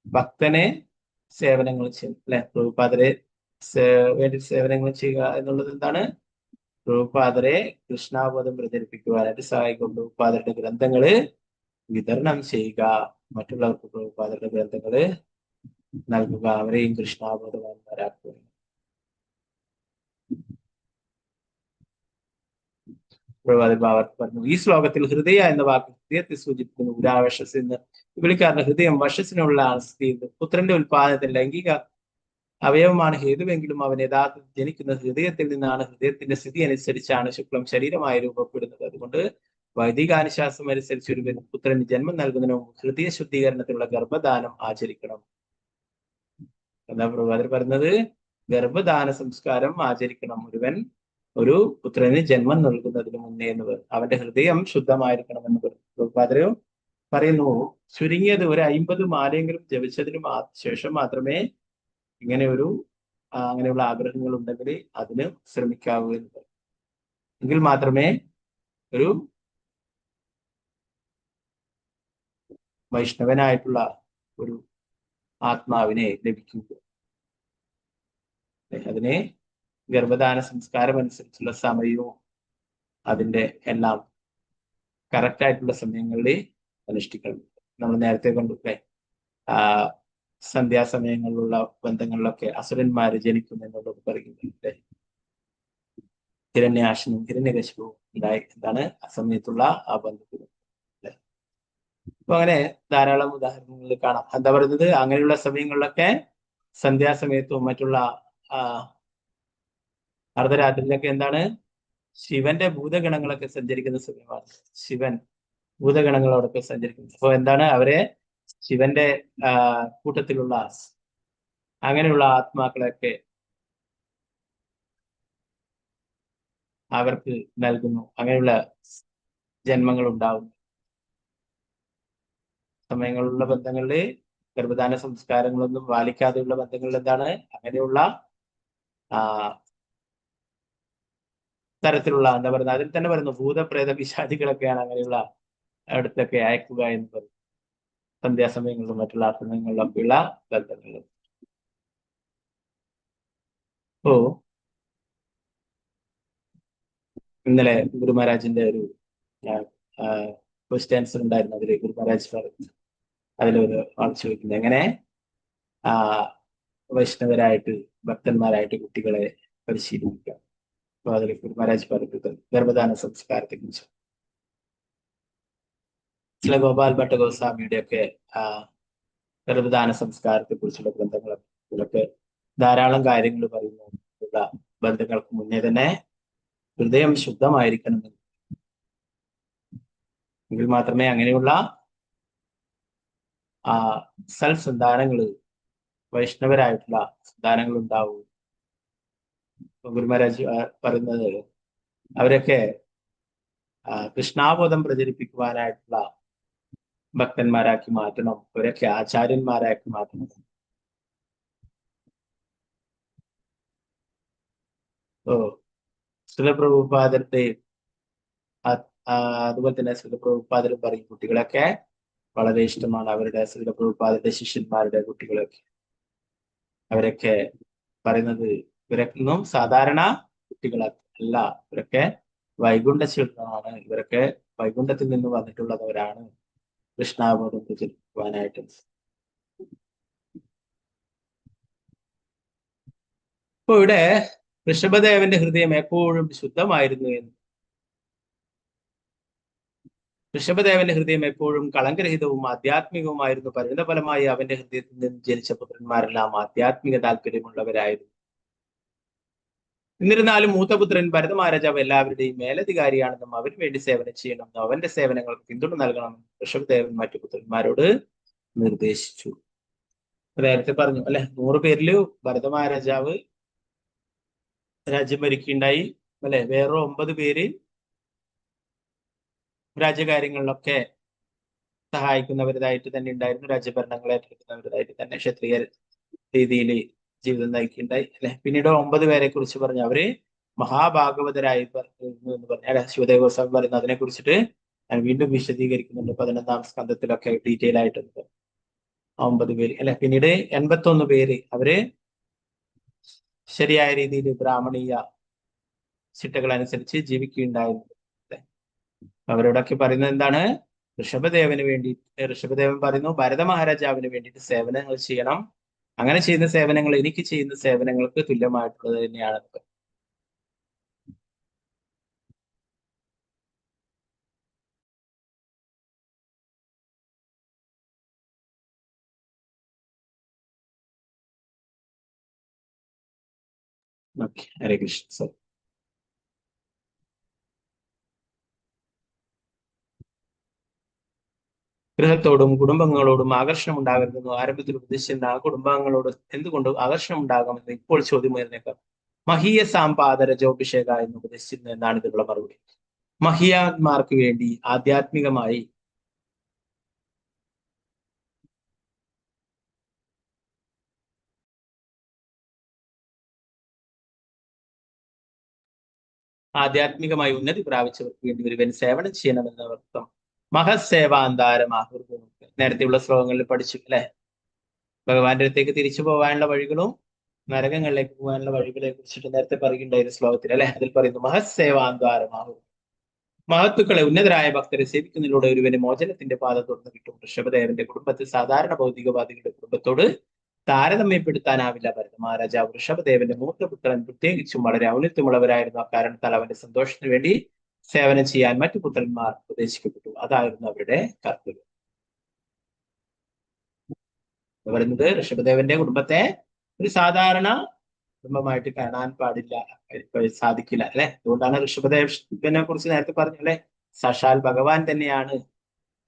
ഭക്തനെ സേവനങ്ങൾ ചെയ്യും അല്ലെ, പ്രഭുപാദരെ വേണ്ടി സേവനങ്ങൾ ചെയ്യുക എന്നുള്ളത് എന്താണ്? പ്രഭുപാദരെ കൃഷ്ണാബോധം പ്രചരിപ്പിക്കുവാനായിട്ട് സഹായിക്കും. പ്രഭുപാദരുടെ ഗ്രന്ഥങ്ങള് വിതരണം ചെയ്യുക, മറ്റുള്ളവർക്ക് പ്രഭുപാദരുടെ ഗ്രന്ഥങ്ങള് നൽകുക, അവരെയും കൃഷ്ണാബോധവാന്മാരാക്കുക. പറഞ്ഞു ഈ ശ്ലോകത്തിൽ ഹൃദയ എന്ന വാക്ക് ഹൃദയത്തെ സൂചിപ്പിക്കുന്നു. ഉരാവശസ് എന്ന് വിളിക്കാറുണ്ട്. ഹൃദയം വശസ്സിനുള്ള സ്ഥിതി. പുത്രന്റെ ഉൽപാദനത്തിൽ ലൈംഗിക അവയവമാണ് ഹേതുവെങ്കിലും അവൻ യഥാർത്ഥത്തിൽ ജനിക്കുന്ന ഹൃദയത്തിൽ നിന്നാണ്. ഹൃദയത്തിന്റെ സ്ഥിതി അനുസരിച്ചാണ് ശുക്ലം ശരീരമായി രൂപപ്പെടുന്നത്. അതുകൊണ്ട് വൈദികാനുശാസ്ത്രം അനുസരിച്ച് ഒരു പുത്രന് ജന്മം നൽകുന്നതിനും ഹൃദയ ശുദ്ധീകരണത്തിലുള്ള ഗർഭദാനം ആചരിക്കണം. എന്താ പ്രഭാതർ പറഞ്ഞത്? ഗർഭദാന സംസ്കാരം ആചരിക്കണം ഒരു പുത്രന് ജന്മം നൽകുന്നതിന് മുന്നേ എന്ന് പറഞ്ഞു. അവന്റെ ഹൃദയം ശുദ്ധമായിരിക്കണം എന്ന് പറഞ്ഞു. പ്രഭാതരും പറയുന്നു, ചുരുങ്ങിയത് ഒരു 50 മാലയെങ്കിലും ജപിച്ചതിന് ശേഷം മാത്രമേ ഇങ്ങനെ ഒരു അങ്ങനെയുള്ള ആഗ്രഹങ്ങൾ ഉണ്ടെങ്കിൽ അതിന് ശ്രമിക്കാവൂ എന്ന് പറയും. എങ്കിൽ മാത്രമേ ഒരു വൈഷ്ണവനായിട്ടുള്ള ഒരു ആത്മാവിനെ ലഭിക്കൂ. അതിനെ ഗർഭധാന സംസ്കാരം അനുസരിച്ചുള്ള സമയവും അതിന്റെ എല്ലാം കറക്റ്റ് ആയിട്ടുള്ള സമയങ്ങളിൽ അനുഷ്ഠിക്കണം. നമ്മൾ നേരത്തെ കണ്ടില്ലേ, സന്ധ്യാസമയങ്ങളിലുള്ള ബന്ധങ്ങളിലൊക്കെ അസുരന്മാര് ജനിക്കുമെന്നുള്ളത് പറയുന്നുണ്ട്. ഹിരണ്യാശനും ഹിരണ്യകശിപവും ഉണ്ടായി എന്താണ് ആ സമയത്തുള്ള ആ ബന്ധത്തിൽ. അപ്പൊ അങ്ങനെ ധാരാളം ഉദാഹരണങ്ങൾ കാണാം. എന്താ പറയുന്നത്, അങ്ങനെയുള്ള സമയങ്ങളിലൊക്കെ സന്ധ്യാസമയത്തും മറ്റുള്ള അർദ്ധരാത്രിയിലൊക്കെ എന്താണ് ശിവന്റെ ഭൂതഗണങ്ങളൊക്കെ സഞ്ചരിക്കുന്ന സമയമാണ്. ശിവൻ ഭൂതഗണങ്ങളോടൊക്കെ സഞ്ചരിക്കുന്നത്. അപ്പൊ എന്താണ് അവരെ ശിവന്റെ കൂട്ടത്തിലുള്ള അങ്ങനെയുള്ള ആത്മാക്കളൊക്കെ അവർക്ക് നൽകുന്നു. അങ്ങനെയുള്ള ജന്മങ്ങൾ ഉണ്ടാവുന്നു. സമയങ്ങളിലുള്ള ബന്ധങ്ങളില് ഗർഭധാന സംസ്കാരങ്ങളൊന്നും പാലിക്കാതെയുള്ള ബന്ധങ്ങളിൽ എന്താണ് അങ്ങനെയുള്ള തരത്തിലുള്ള എന്താ പറയുന്നത്, അതിൽ തന്നെ പറയുന്നു ഭൂതപ്രേത പിശാചികളൊക്കെയാണ് അങ്ങനെയുള്ള അടുത്തൊക്കെ അയക്കുക എന്ന് പറയും. സന്ധ്യാസമയങ്ങളിലും മറ്റുള്ള സമയങ്ങളിലൊക്കെയുള്ള ബന്ധങ്ങൾ. ഓ ഇന്നലെ ഗുരു മഹാരാജിന്റെ ഒരു ക്വസ്റ്റ്യൻ ആൻസർ ഉണ്ടായിരുന്നു. അതിൽ ഗുരു മഹാരാജ് പറഞ്ഞു, അതിലൊരു ആൾ ചോദിക്കുന്നത് എങ്ങനെ വൈഷ്ണവരായിട്ട് ഭക്തന്മാരായിട്ട് കുട്ടികളെ പരിശീലിപ്പിക്കാം. അപ്പൊ അതിൽ ഗുരു മഹാരാജ് പറഞ്ഞത് ഗർഭധാന സംസ്കാരത്തെ കുറിച്ച് ചില ഗോപാൽ ഭട്ട ഗോസ്വാമിയുടെ ഒക്കെ ഗർഭധാന സംസ്കാരത്തെ കുറിച്ചുള്ള ഗ്രന്ഥങ്ങളൊക്കെ ധാരാളം കാര്യങ്ങൾ പറയുന്നു. ബന്ധങ്ങൾക്ക് മുന്നേ തന്നെ ഹൃദയം ശുദ്ധമായിരിക്കണമെന്ന്, എങ്കിൽ മാത്രമേ അങ്ങനെയുള്ള സൽസന്താനങ്ങള് വൈഷ്ണവരായിട്ടുള്ള സന്താനങ്ങൾ ഉണ്ടാവൂ. ഗുരു മഹാരാജ് പറയുന്നത് അവരൊക്കെ കൃഷ്ണാബോധം പ്രചരിപ്പിക്കുവാനായിട്ടുള്ള ഭക്തന്മാരാക്കി മാറ്റണം, അവരൊക്കെ ആചാര്യന്മാരാക്കി മാറ്റണം. ശ്രീല പ്രഭുപാദരുടെ അതുപോലെ തന്നെ ശ്രീല പ്രഭുപാദർ പറയും കുട്ടികളൊക്കെ വളരെ ഇഷ്ടമാണ്. അവരുടെ ശ്രീല പ്രഭുപാദരുടെ ശിഷ്യന്മാരുടെ കുട്ടികളൊക്കെ അവരൊക്കെ പറയുന്നത് ഇവരൊന്നും സാധാരണ കുട്ടികളല്ല, ഇവരൊക്കെ വൈകുണ്ഠ ചിൽഡ്രനാണ്, ഇവരൊക്കെ വൈകുണ്ഠത്തിൽ നിന്ന് വന്നിട്ടുള്ളവരാണ് കൃഷ്ണാബോധം പ്രചരിപ്പിക്കുവാനായിട്ട്. അപ്പൊ ഇവിടെ ഋഷഭദേവന്റെ ഹൃദയം എപ്പോഴും ശുദ്ധമായിരുന്നു എന്ന്. ഋഷഭദേവന്റെ ഹൃദയം എപ്പോഴും കളങ്കരഹിതവും ആധ്യാത്മികവുമായിരുന്നു. പരിണിതഫലമായി അവന്റെ ഹൃദയത്തിൽ നിന്ന് ജനിച്ച പുത്രന്മാരെല്ലാം ആധ്യാത്മിക താല്പര്യമുള്ളവരായിരുന്നു. എന്നിരുന്നാലും മൂത്തപുത്രൻ ഭരതമഹാരാജാവ് എല്ലാവരുടെയും മേലധികാരിയാണെന്നും അവന് വേണ്ടി സേവനം ചെയ്യണമെന്നും അവന്റെ സേവനങ്ങൾക്ക് പിന്തുണ നൽകണമെന്നും ഋഷഭദേവൻ മറ്റു പുത്രന്മാരോട് നിർദ്ദേശിച്ചു. നേരത്തെ പറഞ്ഞു അല്ലെ, 100 പേരില് ഭരതമഹാരാജാവ് രാജ്യം ഭരിക്കുകയുണ്ടായി അല്ലെ. വേറെ 9 പേര് രാജ്യകാര്യങ്ങളിലൊക്കെ സഹായിക്കുന്നവരായിട്ട് തന്നെ ഉണ്ടായിരുന്നു. രാജ്യഭരണങ്ങൾ ഏറ്റെടുക്കുന്നവരായിട്ട് തന്നെ ക്ഷത്രിയ രീതിയിൽ ജീവിതം നയിക്കുകയുണ്ടായി അല്ലെ. പിന്നീട് 9 പേരെ കുറിച്ച് പറഞ്ഞു അവര് മഹാഭാഗവതരായി എന്ന് പറഞ്ഞാൽ ശിവദേവ ഗോസ്വാമി പറയുന്നത് അതിനെ കുറിച്ചിട്ട് ഞാൻ വീണ്ടും വിശദീകരിക്കുന്നുണ്ട് 11ാം സ്കന്ധത്തിലൊക്കെ ഡീറ്റെയിൽ ആയിട്ടുണ്ട്. 9 പേര് അല്ലെ. പിന്നീട് 81 പേര് അവര് ശരിയായ രീതിയിൽ ബ്രാഹ്മണീയ ചിട്ടകൾ അനുസരിച്ച് ജീവിക്കുകയുണ്ടായിരുന്നു. അവരോടൊക്കെ പറയുന്നത് എന്താണ്, ഋഷഭദേവൻ പറയുന്നു ഭരത മഹാരാജാവിന് വേണ്ടിയിട്ട് സേവനങ്ങൾ ചെയ്യണം. അങ്ങനെ ചെയ്യുന്ന സേവനങ്ങൾ എനിക്ക് ചെയ്യുന്ന സേവനങ്ങൾക്ക് തുല്യമായിട്ടുള്ളത് തന്നെയാണ്. ഓക്കെ, ഹരേ കൃഷ്ണ. സർ ഗൃഹത്തോടും കുടുംബങ്ങളോടും ആകർഷണം ഉണ്ടാകരുതെന്ന് ആരംഭത്തിൽ ഉപദേശിച്ചിരുന്ന ആ കുടുംബാംഗങ്ങളോട് എന്തുകൊണ്ട് ആകർഷണം ഉണ്ടാകാമെന്ന് ഇപ്പോൾ ചോദ്യം ഉയർന്നേക്കാം. മഹീയ സാമ്പാദരജോഭിഷേക എന്ന് ഉപദേശിച്ചിരുന്നു എന്നാണ് ഇതിനുള്ള മറുപടി. മഹിയാന്മാർക്ക് വേണ്ടി ആധ്യാത്മികമായി ആധ്യാത്മികമായി ഉന്നതി പ്രാപിച്ചവർക്ക് വേണ്ടി ഒരുവൻ സേവനം ചെയ്യണമെന്നർത്ഥം. മഹസേവാന്താരമാഹുർ. നേരത്തെയുള്ള ശ്ലോകങ്ങളിൽ പഠിച്ചു അല്ലെ? ഭഗവാന്റെ അടുത്തേക്ക് തിരിച്ചു പോകാനുള്ള വഴികളും നരകങ്ങളിലേക്ക് പോകാനുള്ള വഴികളെ കുറിച്ചിട്ട് നേരത്തെ പറയുന്നുണ്ടായിരുന്ന ശ്ലോകത്തിൽ അല്ലെ? അതിൽ പറയുന്നു മഹസേവാന്താരമാഹുർ. മഹത്തുക്കളെ ഉന്നതരായ ഭക്തരെ സേവിക്കുന്നതിലൂടെ ഒരുവന് മോചനത്തിന്റെ പാത തുറന്നു കിട്ടും. ഋഷഭദേവന്റെ കുടുംബത്തിൽ സാധാരണ ഭൗതികവാദികളുടെ കുടുംബത്തോട് താരതമ്യപ്പെടുത്താനാവില്ല. ഭരത മഹാരാജാവ് ഋഷഭദേവന്റെ മൂത്തപുത്രൻ പ്രത്യേകിച്ചും വളരെ ഔന്നിത്യമുള്ളവരായിരുന്നു. അക്കാരണത്താൽ അവന്റെ സന്തോഷത്തിന് വേണ്ടി സേവനം ചെയ്യാൻ മറ്റു പുത്രന്മാർ ഉപദേശിക്കപ്പെട്ടു. അതായിരുന്നു അവരുടെ കർത്തവ്യം. പറയുന്നത് ഋഷഭദേവന്റെ കുടുംബത്തെ ഒരു സാധാരണ കുടുംബമായിട്ട് കാണാൻ പാടില്ല, സാധിക്കില്ല അല്ലെ? അതുകൊണ്ടാണ് ഋഷഭദേവനെ കുറിച്ച് നേരത്തെ പറഞ്ഞു അല്ലെ? സാക്ഷാൽ ഭഗവാൻ തന്നെയാണ്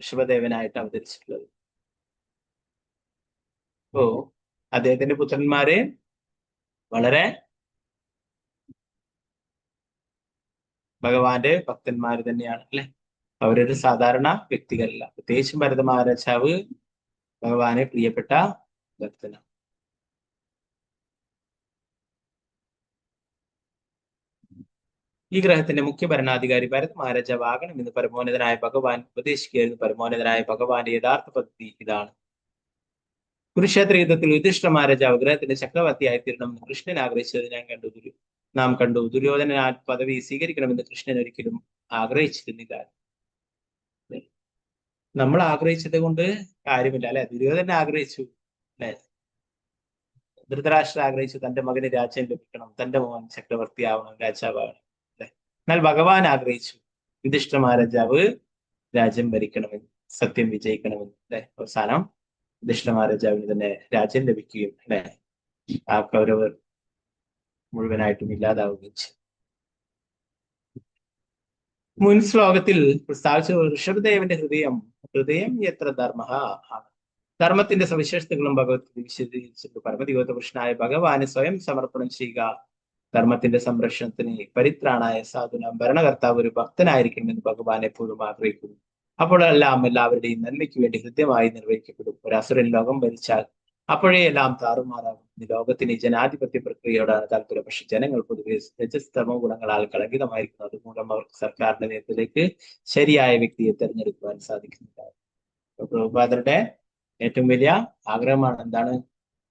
ഋഷഭദേവനായിട്ട് അവതരിച്ചിട്ടുള്ളത്. അപ്പോ അദ്ദേഹത്തിന്റെ പുത്രന്മാര് വളരെ ഭഗവാന്റെ ഭക്തന്മാര് തന്നെയാണ് അല്ലെ? അവരൊരു സാധാരണ വ്യക്തികളല്ല. പ്രത്യേകിച്ചും ഭരത മഹാരാജാവ് ഭഗവാനെ പ്രിയപ്പെട്ട ഭക്തനാണ്. ഈ ഗ്രഹത്തിന്റെ മുഖ്യ ഭരണാധികാരി ഭരത മഹാരാജാവ് ആകണമെന്ന് പരമോന്നതനായ ഭഗവാൻ ഉപദേശിക്കുകയായിരുന്നു. പരമോന്നതനായ ഭഗവാന്റെ യഥാർത്ഥ പദ്ധതി ഇതാണ്. കുരുക്ഷേത്ര യുദ്ധത്തിൽ യുധിഷ്ഠിര മഹാരാജാവ് ഗ്രഹത്തിന്റെ ചക്രവർത്തിയായി തീരണമെന്ന് കൃഷ്ണൻ ആഗ്രഹിച്ചത് നാം കണ്ടു. ദുര്യോധന പദവി സ്വീകരിക്കണമെന്ന് കൃഷ്ണൻ ഒരിക്കലും ആഗ്രഹിച്ചിരുന്നില്ല. നമ്മൾ ആഗ്രഹിച്ചത് കൊണ്ട് കാര്യമില്ല അല്ലെ? ദുര്യോധന ആഗ്രഹിച്ചു അല്ലെ? ധൃതരാഷ്ട്ര ആഗ്രഹിച്ചു തന്റെ മകന് രാജ്യം ലഭിക്കണം, തന്റെ മോൻ ചക്രവർത്തിയാവണം, രാജാവാകണം അല്ലെ? എന്നാൽ ഭഗവാൻ ആഗ്രഹിച്ചു യുധിഷ്ഠിര മഹാരാജാവ് രാജ്യം ഭരിക്കണമെന്ന്, സത്യം വിജയിക്കണമെന്ന് അല്ലെ? അവസാനം യുധിഷ്ഠിര മഹാരാജാവിന് തന്നെ രാജ്യം ലഭിക്കുകയും അല്ലെ? ആ കൗരവർ മുഴുവനായിട്ടും ഇല്ലാതാവുകയും ചെയ്തു. മുൻ ശ്ലോകത്തിൽ പ്രസ്താവിച്ച ഋഷഭദേവന്റെ ഹൃദയം എത്ര ധർമ്മ ആണ്. ധർമ്മത്തിന്റെ സവിശേഷതകളും ഭഗവത്ഗീത വിശദീകരിച്ചിട്ട് പരമദിവ്യപുരുഷനായ ഭഗവാന് സ്വയം സമർപ്പണം ചെയ്യുക. ധർമ്മത്തിന്റെ സംരക്ഷണത്തിന് പരിത്രാണായ സാധുന ഭരണകർത്താവ് ഒരു ഭക്തനായിരിക്കണമെന്ന് ഭഗവാൻ എപ്പോഴും ആഗ്രഹിക്കുന്നു. അപ്പോഴെല്ലാം എല്ലാവരുടെയും നന്മയ്ക്ക് വേണ്ടി ഹൃദ്യമായി നിർവഹിക്കപ്പെടും. ഒരു അസുരൻ ലോകം ഭരിച്ചാൽ അപ്പോഴേ എല്ലാം താറുമാറാകും. ലോകത്തിന് ജനാധിപത്യ പ്രക്രിയയോടാണ് താല്പര്യം. പക്ഷെ ജനങ്ങൾ പൊതുവെ രജസ്തമോ ഗുണങ്ങളാൽ കളങ്കിതമായിരിക്കുന്നു. അതുമൂലം അവർക്ക് സർക്കാരിന്റെ നേതൃത്വത്തിലേക്ക് ശരിയായ വ്യക്തിയെ തെരഞ്ഞെടുക്കുവാൻ സാധിക്കുന്നില്ല. പ്രഭുപാദരുടെ ഏറ്റവും വലിയ ആഗ്രഹമാണ് എന്താണ്?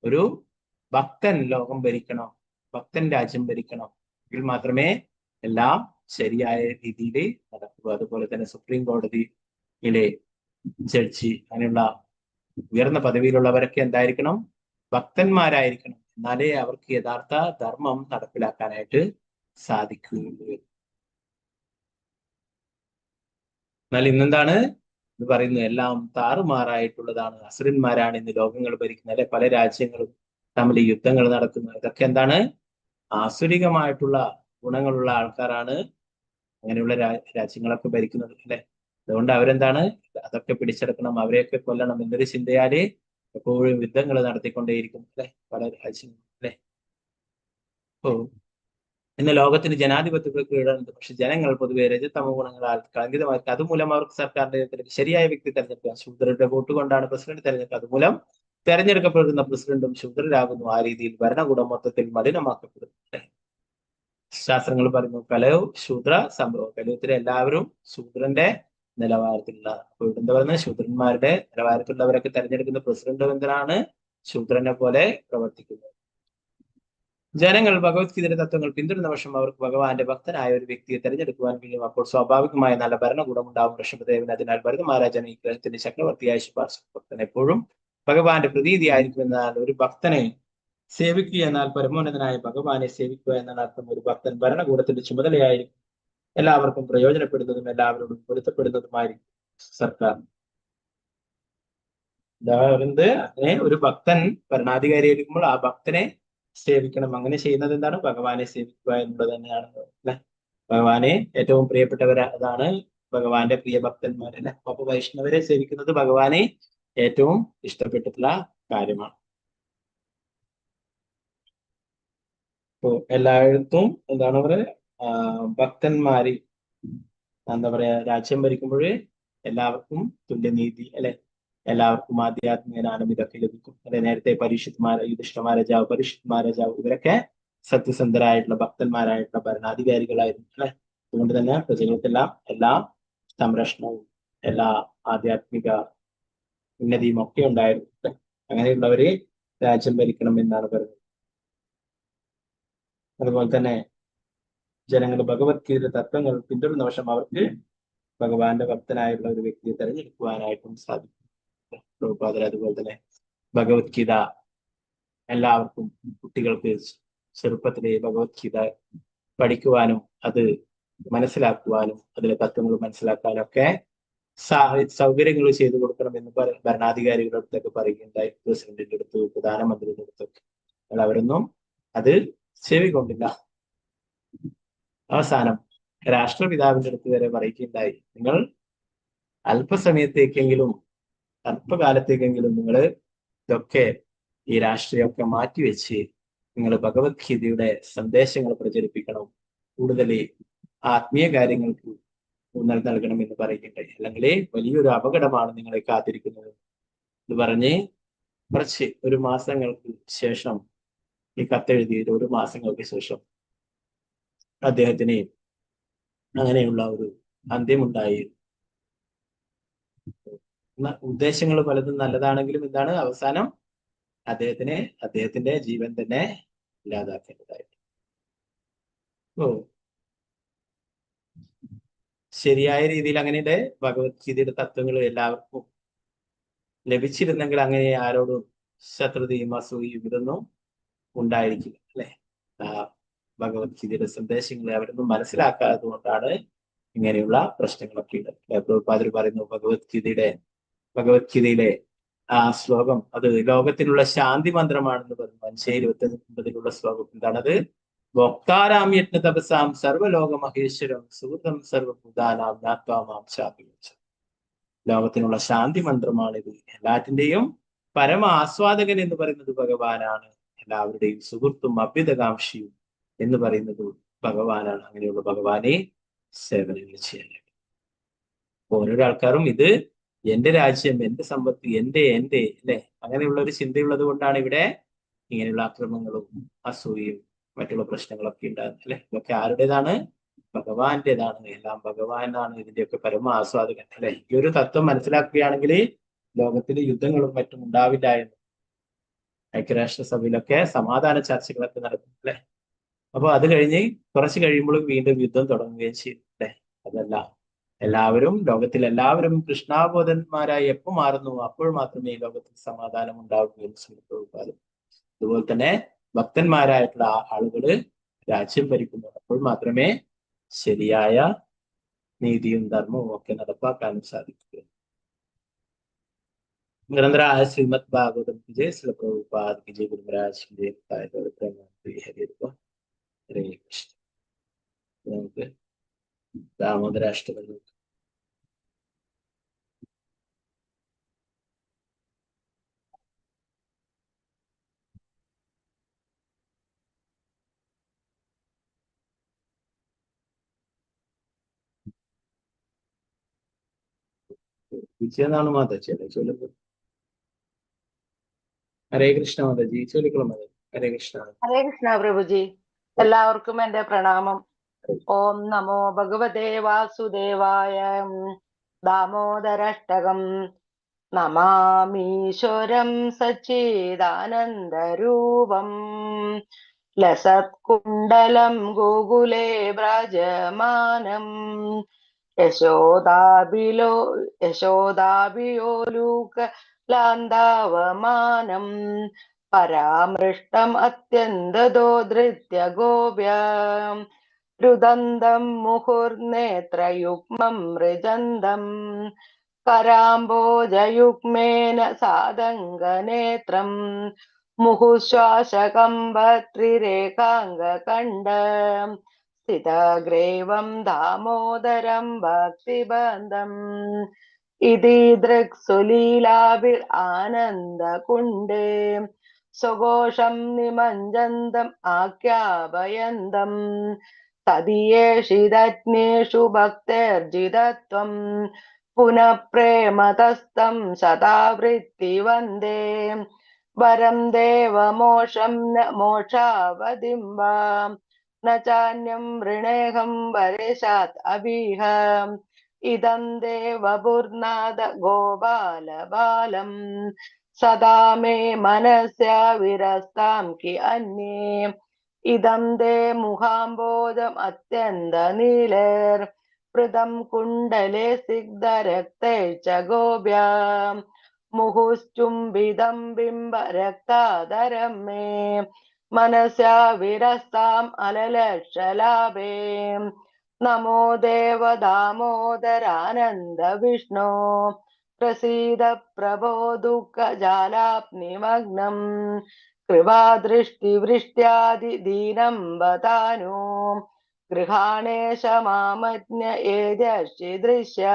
ഒരു ഭക്തൻ ലോകം ഭരിക്കണം, ഭക്തൻ രാജ്യം ഭരിക്കണം. എങ്കിൽ മാത്രമേ എല്ലാം ശരിയായ രീതിയിൽ നടക്കൂ. അതുപോലെ തന്നെ സുപ്രീം കോടതിയിലെ ജഡ്ജി, അങ്ങനെയുള്ള ഉയർന്ന പദവിയിലുള്ളവരൊക്കെ എന്തായിരിക്കണം? ഭക്തന്മാരായിരിക്കണം. എന്നാലേ അവർക്ക് യഥാർത്ഥ ധർമ്മം നടപ്പിലാക്കാനായിട്ട് സാധിക്കുകയുള്ളൂ. എന്നാൽ ഇന്നെന്താണ് ഇത് പറയുന്നത്? എല്ലാം താറുമാറായിട്ടുള്ളതാണ്. അസുരന്മാരാണ് ഇന്ന് ലോകങ്ങൾ ഭരിക്കുന്നത് അല്ലെ? പല രാജ്യങ്ങളും തമ്മിൽ യുദ്ധങ്ങൾ നടക്കുന്നത്. ഇതൊക്കെ എന്താണ്? ആസുരികമായിട്ടുള്ള ഗുണങ്ങളുള്ള ആൾക്കാരാണ് അങ്ങനെയുള്ള രാജ്യങ്ങളൊക്കെ ഭരിക്കുന്നത് അല്ലെ? അതുകൊണ്ട് അവരെന്താണ്? അതൊക്കെ പിടിച്ചെടുക്കണം, അവരെയൊക്കെ കൊല്ലണം എന്നൊരു ചിന്തയാല് എപ്പോഴും യുദ്ധങ്ങൾ നടത്തിക്കൊണ്ടേയിരിക്കും അല്ലെ? പല രാജ്യങ്ങളും അല്ലെ? ഓ ഇന്ന് ലോകത്തിന് ജനാധിപത്യ പ്രക്രിയയുണ്ട്. പക്ഷെ ജനങ്ങൾ പൊതുവെ രജതമോ ഗുണങ്ങളാൽ കളങ്കിതമാക്കി. അതുമൂലം അവർക്ക് സർക്കാരിന്റെ ശരിയായ വ്യക്തി തെരഞ്ഞെടുക്കുക. ശൂദ്രരുടെ വോട്ട് കൊണ്ടാണ് പ്രസിഡന്റ് തെരഞ്ഞെടുക്കുക. അതുമൂലം തെരഞ്ഞെടുക്കപ്പെടുന്ന പ്രസിഡന്റും ശൂദ്രരാകുന്നു. ആ രീതിയിൽ ഭരണകൂടം മൊത്തത്തിൽ മലിനമാക്കപ്പെടുന്നു. ശാസ്ത്രങ്ങൾ പറയുന്നു കലയോ ശൂദ്ര സംഭവം. കലിയുഗത്തിലെ എല്ലാവരും ശൂദ്രന്റെ നിലവാരത്തിലുള്ള, അപ്പോൾ എന്താ പറയുന്നത്? ശൂദ്രന്മാരുടെ നിലവാരത്തിലുള്ളവരൊക്കെ തെരഞ്ഞെടുക്കുന്ന പ്രസിഡന്റ് എന്തിനാണ്? ശൂദ്രനെ പോലെ പ്രവർത്തിക്കുന്നത്. ജനങ്ങൾ ഭഗവത്ഗീതയുടെ തത്വങ്ങൾ പിന്തുടരുന്ന പക്ഷം അവർക്ക് ഭഗവാന്റെ ഭക്തനായ ഒരു വ്യക്തിയെ തെരഞ്ഞെടുക്കുവാൻ കഴിയും. അപ്പോൾ സ്വാഭാവികമായ നല്ല ഭരണകൂടം ഉണ്ടാവും. ഋഷഭദേവൻ അതിനാൽ ഭരത മഹാരാജാൻ ഈ ഗ്രഹത്തിന്റെ ചക്രവർത്തിയായ ശുപാർശ ഭക്തൻ എപ്പോഴും ഭഗവാന്റെ പ്രതീതിയായിരിക്കും. എന്നാൽ ഒരു ഭക്തനെ സേവിക്കുക എന്നാൽ പരമോന്നതനായ ഭഗവാനെ സേവിക്കുക എന്നാണ് അർത്ഥം. ഒരു ഭക്തൻ ഭരണകൂടത്തിന്റെ ചുമതലയായിരിക്കും. എല്ലാവർക്കും പ്രയോജനപ്പെടുന്നതും എല്ലാവരോടും പൊരുത്തപ്പെടുന്നതുമായിരിക്കും സർക്കാർ. പറയുന്നത് അങ്ങനെ ഒരു ഭക്തൻ ഭരണാധികാരിയായിരിക്കുമ്പോൾ ആ ഭക്തനെ സേവിക്കണം. അങ്ങനെ ചെയ്യുന്നത് എന്താണ്? ഭഗവാനെ സേവിക്കുക എന്നുള്ളത് തന്നെയാണ് അല്ലെ? ഭഗവാനെ ഏറ്റവും അതാണ് ഭഗവാന്റെ പ്രിയ ഭക്തന്മാരല്ലേ? അപ്പൊ വൈഷ്ണവരെ സേവിക്കുന്നത് ഭഗവാനെ ഏറ്റവും ഇഷ്ടപ്പെട്ടിട്ടുള്ള കാര്യമാണ്. ഇപ്പോ എല്ലായിടത്തും എന്താണ് പറയുക? ഭക്തന്മാര് എന്താ പറയാ, രാജ്യം ഭരിക്കുമ്പോൾ എല്ലാവർക്കും തുല്യനീതി അല്ലെ? എല്ലാവർക്കും ആധ്യാത്മിക ജ്ഞാനം ഇതൊക്കെ ലഭിക്കും അല്ലെ? നേരത്തെ യുധിഷ്ഠിര മഹാരാജാവ്, പരീക്ഷിത് മഹാരാജാവ് ഇവരൊക്കെ സത്യസന്ധരായിട്ടുള്ള ഭക്തന്മാരായിട്ടുള്ള ഭരണാധികാരികളായിരുന്നു അല്ലെ? അതുകൊണ്ട് തന്നെ പ്രജകൾക്കെല്ലാം എല്ലാ സംരക്ഷണവും എല്ലാ ആധ്യാത്മിക ഉന്നതിയും ഒക്കെ ഉണ്ടായിരുന്നു. അങ്ങനെയുള്ളവരെ രാജ്യം ഭരിക്കണം എന്നാണ് പറയുന്നത്. അതുപോലെ തന്നെ ജനങ്ങൾ ഭഗവത്ഗീത തത്വങ്ങൾ പിന്തുടരുന്ന വശം അവർക്ക് ഭഗവാന്റെ ഭക്തനായുള്ള ഒരു വ്യക്തിയെ തെരഞ്ഞെടുക്കുവാനായിട്ടും സാധിക്കും. പ്രഭുപാദർ അതുപോലെ തന്നെ ഭഗവത്ഗീത എല്ലാവർക്കും കുട്ടികൾക്ക് ചെറുപ്പത്തിലെ ഭഗവത്ഗീത പഠിക്കുവാനും അത് മനസ്സിലാക്കുവാനും അതിലെ തത്വങ്ങൾ മനസ്സിലാക്കാനും ഒക്കെ സൗകര്യങ്ങൾ ചെയ്തു കൊടുക്കണമെന്ന് ഭരണാധികാരികളുടെ അടുത്തൊക്കെ പറയുകയുണ്ടായി. പ്രസിഡന്റിന്റെ അടുത്ത്, പ്രധാനമന്ത്രിയുടെ അടുത്തൊക്കെ. അവരൊന്നും അത് ചെവി കൊണ്ടില്ല. അവസാനം രാഷ്ട്രപിതാവിന്റെ അടുത്ത് വരെ പറയുകയുണ്ടായി, നിങ്ങൾ അല്പസമയത്തേക്കെങ്കിലും അല്പകാലത്തേക്കെങ്കിലും നിങ്ങൾ ഇതൊക്കെ ഈ രാഷ്ട്രീയമൊക്കെ മാറ്റിവെച്ച് നിങ്ങൾ ഭഗവത്ഗീതയുടെ സന്ദേശങ്ങൾ പ്രചരിപ്പിക്കണം, കൂടുതൽ ആത്മീയ കാര്യങ്ങൾക്ക് ഊന്നൽ നൽകണം എന്ന് പറയുകയുണ്ടായി. അല്ലെങ്കിൽ വലിയൊരു അപകടമാണ് നിങ്ങളെ കാത്തിരിക്കുന്നത് എന്ന് പറഞ്ഞ് ഒരു മാസങ്ങൾക്ക് ശേഷം ഈ കത്തെഴുതിയത് 1 മാസങ്ങൾക്ക് ശേഷം അദ്ദേഹത്തിന് അങ്ങനെയുള്ള ഒരു അന്ത്യമുണ്ടായി. ഉദ്ദേശങ്ങൾ പലതും നല്ലതാണെങ്കിലും എന്താണ് അവസാനം അദ്ദേഹത്തിന്റെ ജീവൻ തന്നെ ഇല്ലാതാക്കേണ്ടതായിട്ട്. ശരിയായ രീതിയിൽ അങ്ങനെയുടെ ഭഗവത്ഗീതയുടെ തത്വങ്ങൾ എല്ലാവർക്കും ലഭിച്ചിരുന്നെങ്കിൽ അങ്ങനെ ആരോടും ശത്രുതയും അസൂയയും ഇതൊന്നും ഉണ്ടായിരിക്കില്ല, അല്ലെ? ഭഗവത്ഗീതയുടെ സന്ദേശങ്ങളെ അവരൊന്നും മനസ്സിലാക്കാത്തത് കൊണ്ടാണ് ഇങ്ങനെയുള്ള പ്രശ്നങ്ങളൊക്കെ ഉണ്ട്. പ്രഭുപാദർ പറയുന്നു ഭഗവത്ഗീതയിലെ ആ ശ്ലോകം അത് ലോകത്തിനുള്ള ശാന്തി മന്ത്രമാണെന്ന് പറഞ്ഞു. 529 ശ്ലോകം എന്താണത്? ഭോക്താരാം യജ്ഞ തപസാം സർവലോക മഹേശ്വരം സുഹൃതം സർവഭൂതാനാം ജ്ഞാത്വാമാം ശാപിച്ചു. ലോകത്തിനുള്ള ശാന്തി മന്ത്രമാണിത്. എല്ലാറ്റിന്റെയും പരമ ആസ്വാദകൻ എന്ന് പറയുന്നത് ഭഗവാനാണ്. എല്ലാവരുടെയും സുഹൃത്തും അഭ്യുതകാംക്ഷിയും എന്ന് പറയുന്നത് ഭഗവാനാണ്. അങ്ങനെയുള്ള ഭഗവാനെ സേവനങ്ങൾ ചെയ്യാനായിട്ട് ഓരോരോ ആൾക്കാരും ഇത് എന്റെ രാജ്യം, എന്റെ സമ്പത്ത്, എന്റെ അല്ലെ, അങ്ങനെയുള്ള ഒരു ചിന്തയുള്ളത് കൊണ്ടാണ് ഇവിടെ ഇങ്ങനെയുള്ള അക്രമങ്ങളും അസൂയയും മറ്റുള്ള പ്രശ്നങ്ങളൊക്കെ ഉണ്ടാകുന്നത്, അല്ലെ? ഇതൊക്കെ ആരുടേതാണ്? ഭഗവാന്റേതാണ്. എല്ലാം ഭഗവാനാണ് ഇതിന്റെയൊക്കെ പരമ ആസ്വാദകൻ, അല്ലെ? ഈ ഒരു തത്വം മനസ്സിലാക്കുകയാണെങ്കിൽ ലോകത്തിൽ യുദ്ധങ്ങളും മറ്റും ഉണ്ടാവില്ല എന്ന് ഐക്യരാഷ്ട്രസഭയിലൊക്കെ സമാധാന ചർച്ചകളൊക്കെ നടക്കും, അല്ലെ? അപ്പൊ അത് കഴിഞ്ഞ് കുറച്ച് കഴിയുമ്പോൾ വീണ്ടും യുദ്ധം തുടങ്ങുകയും ചെയ്യും, അല്ലെ? അതല്ല, ലോകത്തിൽ കൃഷ്ണാബോധന്മാരായി എപ്പോൾ മാറുന്നു അപ്പോൾ മാത്രമേ ഈ ലോകത്തിൽ സമാധാനം ഉണ്ടാവുകയും ചെയ്യും. അതുപോലെ തന്നെ ഭക്തന്മാരായിട്ടുള്ള ആളുകള് രാജ്യം ഭരിക്കുന്നു. അപ്പോൾ മാത്രമേ ശരിയായ നീതിയും ധർമ്മവും ഒക്കെ നടപ്പാക്കാനും സാധിക്കുക. നിരന്തരായ ശ്രീമദ് ഭാഗവതം ജയ ശ്രീ പ്രഭുപാദ് ജയ ഗുരുമരാജ് ഹരേ കൃഷ്ണ. നമുക്ക് ദാമോദരാഷ്ടകം വിജയനാണ് മാതാജി, അല്ലെ? ചൊല്ലുമ്പോൾ ഹരേ കൃഷ്ണ മാതാജി, ചൊല്ലിക്കോളൂ മാതാജി. ഹരേ കൃഷ്ണ. ഹരേ കൃഷ്ണ പ്രഭുജി. എല്ലാവർക്കും എന്റെ പ്രണാമം. ഓം നമോ ഭഗവതേ വാസുദേവായ. ദാമോദരാഷ്ടകം. നമാമീശ്വരം സച്ചിദാനന്ദരൂപം ലസത്കുണ്ടലം ഗോകുലേ വ്രജമാനം യശോദാഭിയോലൂകലാന്താവമാനം പരാമൃഷ്ടം അത്യന്തദോധൃത്യ ഗോപ്യാം രുദന്തം മുഹുർനേത്രയുഗ്മം മൃജന്തം കരാംബോജയുഗ്മേന സാദംഗനേത്രം മുഹുശ്വാസകമ്പത്രിരേഖാംഗകണ്ഠ സ്ഥിതഗ്രേവം ദാമോദരം ഭക്തിബന്ധം ഇതി ദൃക്സുലീലാഭിർ ആനന്ദകുണ്ഡേ സ്വഘോഷം നിമഞ്ജന്തം ആഖ്യാപയന്തം തദീയേഷിതജ്ഞേഷു ഭക്തേർജിതത്വം പുനഃ പ്രേമതസ്തം സദാവൃത്തി വന്ദേ വരം ദേവമോഷം ന മോക്ഷാവതിം വാ न चान्यं वृणेऽहं वरेशात् अभीह इदं देवभुर्नाद गोपालबालम् सदा मे मनस्या विरस्तां कि अन्ये इदं दे मुखाम्बोजम् अत्यन्तनीलैर्पृतं कुण्डले सिग्धरक्तैश्च गोप्याम् मुहुश्चुम्बितं बिम्बरक्ताधरं मे मनस्या विरस्ताम् अललक्षलाभे नमो देव दामोदरानन्द विष्णो प्रसीद प्रभो दुःखजालाप्निमग्नम् कृपादृष्टिवृष्ट्यादिदीनं बतानु गृहाणेश मामज्ञ एजर्षि दृश्य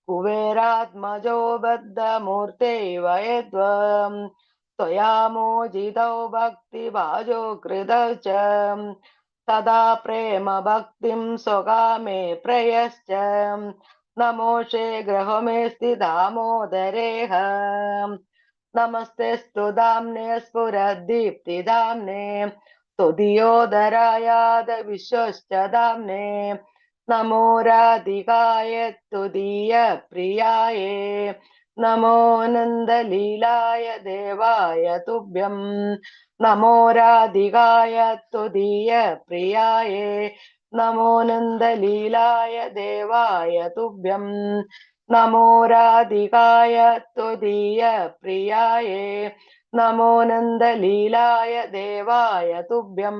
कुबेरात्मजो बद्धमूर्तैव यद्वम् त्वया मोजितौ भक्तिभाजो कृतौ च तदा प्रेम भक्तिं स्वकामे प्रयश्च नमोषे गृहमेस्ति दामोदरेह नमस्ते स्तुदाम्ने स्फुरदीप्तिदाम्ने तुदियोदरायाद विश्वश्च दाम्ने नमो राधिकाय तुदीय प्रियाय नमो नन्दलीलाय देवाय तुभ्यं नमो राधिकाय तुदीय प्रियाय नमो नन्दलीलाय देवाय तुभ्यं नमो राधिकाय तुदीय प्रियाय नमो नन्दलीलाय देवाय तुभ्यं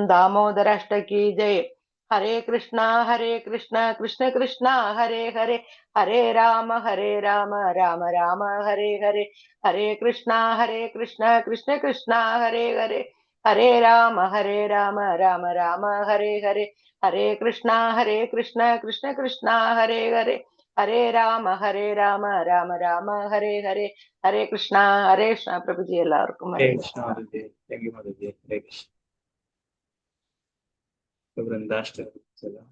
दामोदराष्टकी जय। हरे कृष्णा कृष्ण कृष्णा हरे हरे हरे राम राम राम हरे हरे हरे कृष्णा कृष्ण कृष्णा हरे हरे हरे राम राम राम हरे हरे हरे कृष्णा कृष्ण कृष्णा हरे हरे हरे राम राम राम हरे हरे हरे कृष्णा प्रभु जी എല്ലാവർക്കും ഹരേ ഹരേ കൃഷ്ണ മാതാജി. താങ്ക് യു മാതാജി. ഹരേ കൃഷ്ണ. വൃന്ദാഷ്ടകം.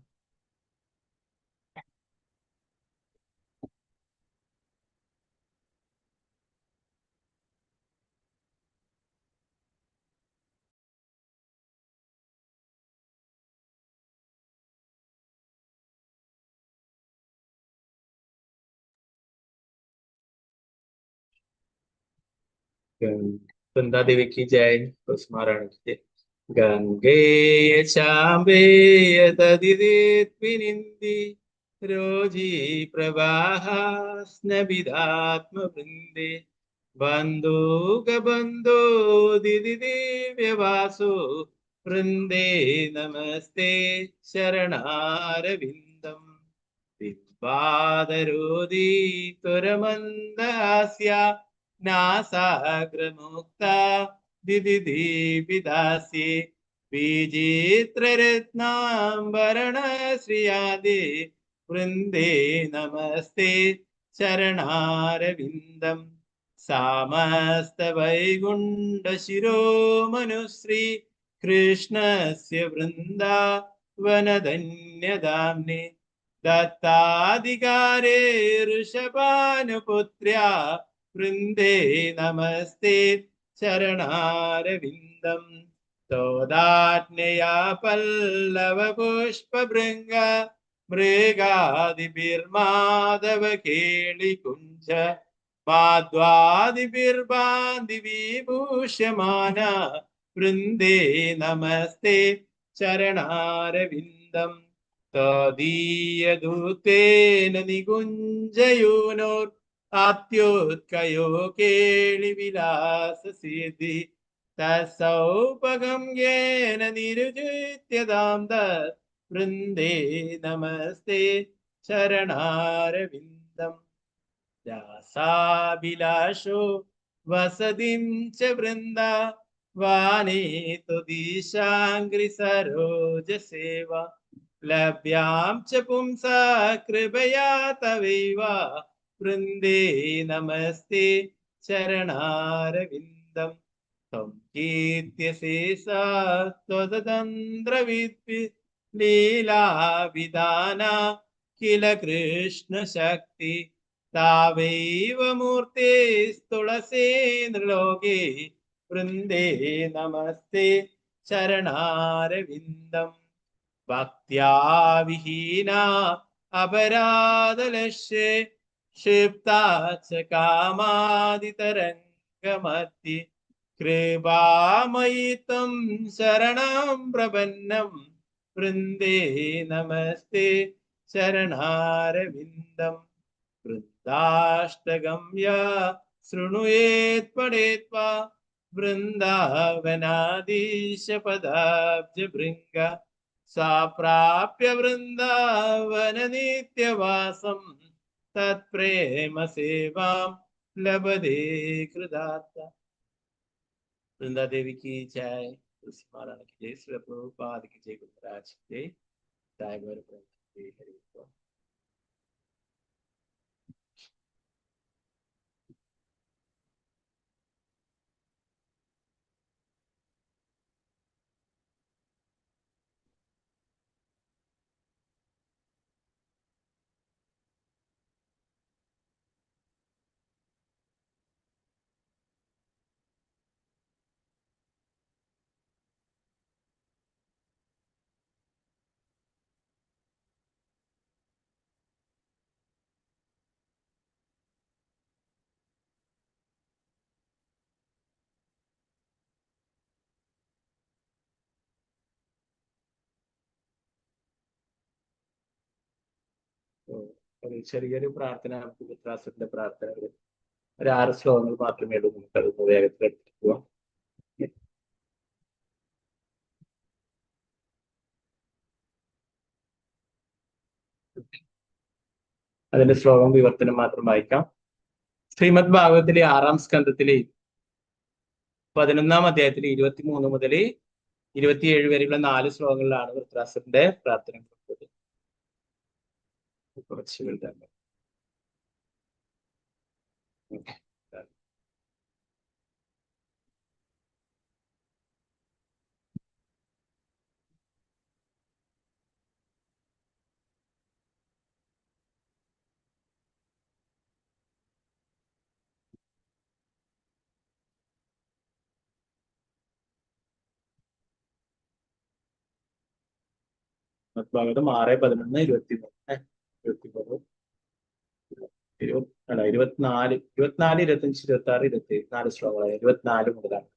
वृंदा देवी की जय. कुसुमाराणी की जय. गंगे यशाम्बे यददिदेत्विनिन्दी रोजी प्रवाहा स्नबिदात्म वृंदे बंधो गबंधो दिदि दिव्यवासो वृंदे नमस्ते शरणारविन्दम् बिम्बादरोदी त्वरमन्दहास्या नासाग्रमुक्ता दिदि दीपिदास्ये विचित्ररत्नाम्बरणश्रियादे वृन्दे नमस्ते शरणारविन्दम् सामस्तवैकुण्ठशिरोमनुश्री कृष्णस्य वृन्दावनधन्यधाम्ने दत्ताधिकारे ऋषभानुपुत्र्या वृन्दे नमस्ते शरणारविन्दम् तोदाज्ञया पल्लवपुष्पभृङ्ग मृगादिभिर्माधव केलिकुञ्ज माध्वादिभिर्बान्धिविभूष्यमाना वृन्दे नमस्ते शरणारविन्दम् तदीयदूतेन निकुञ्जयूनोर् आत्योत्कयो केलिविलाससिद्धि तत्सौपगम्येन निरुचित्यदां तत् वृन्दे नमस्ते शरणारविन्दम् दासाभिलाषो वसतिं च वृन्दावने तुदीशाङ्घ्रिसरोजसेवा लभ्यां च पुंसा कृपया तवैव वृन्दे नमस्ते शरणारविन्दम् त्वं कीर्त्यशेषा त्वदतन्द्रविद्वि लीलाविधाना किल कृष्णशक्ति तावैव मूर्तेस्तुलसे नृलोके वृन्दे नमस्ते ചരണാരവിന്ദം ഭക്ത്യാ വിഹീന അപരാധലക്ഷ്യ ക്ഷിപ്താച കാമാദിതരംഗമത്തി കൃപാമയി ത്വം ശരണം പ്രപന്നം വൃന്ദേ നമസ്തേ ചരണാരവിന്ദം വൃന്ദാഷ്ടകം യാ ശൃണുയേത് പഠേത് വാ വൃന്ദാവനാദീശ പദാബ്ജഭൃംഗ സാ പ്രാപ്യ വൃന്ദാവന നിത്യവാസം തത്പ്രേമ സേവാം ലഭതേ കൃതാർത്ഥ. वृंदा देवी की जय, तुलसी महारानी की जय, श्री प्रभुपाद की जय, गुरुराज की जय, जय गौर ग्रंथ की हरि बोल. ഒരു ചെറിയൊരു പ്രാർത്ഥന, നമുക്ക് വിശ്വാസത്തിന്റെ പ്രാർത്ഥനകൾ ഒരു 6 ശ്ലോകങ്ങൾ മാത്രമേ ഉള്ളൂ. നമുക്കത് വേഗത്തിൽ എടുത്തിട്ട് പോവാം. അതിന്റെ ശ്ലോകം വിവർത്തനം മാത്രം വായിക്കാം. ശ്രീമദ് ഭാഗവതിലെ 6-ാം സ്കന്ധത്തിലെ 11-ാം അധ്യായത്തിലെ 23 മുതൽ 27 വരെയുള്ള 4 ശ്ലോകങ്ങളിലാണ് വൃത്രാസുരന്റെ പ്രാർത്ഥന കൊടുത്തത്. കുറച്ച് എഴുതാൻ ഭാഗവതം 6-11, 23, 24, 24, 25, 26, 27 4 ശ്ലോകങ്ങളാണ്. 24 മുതലാണ്.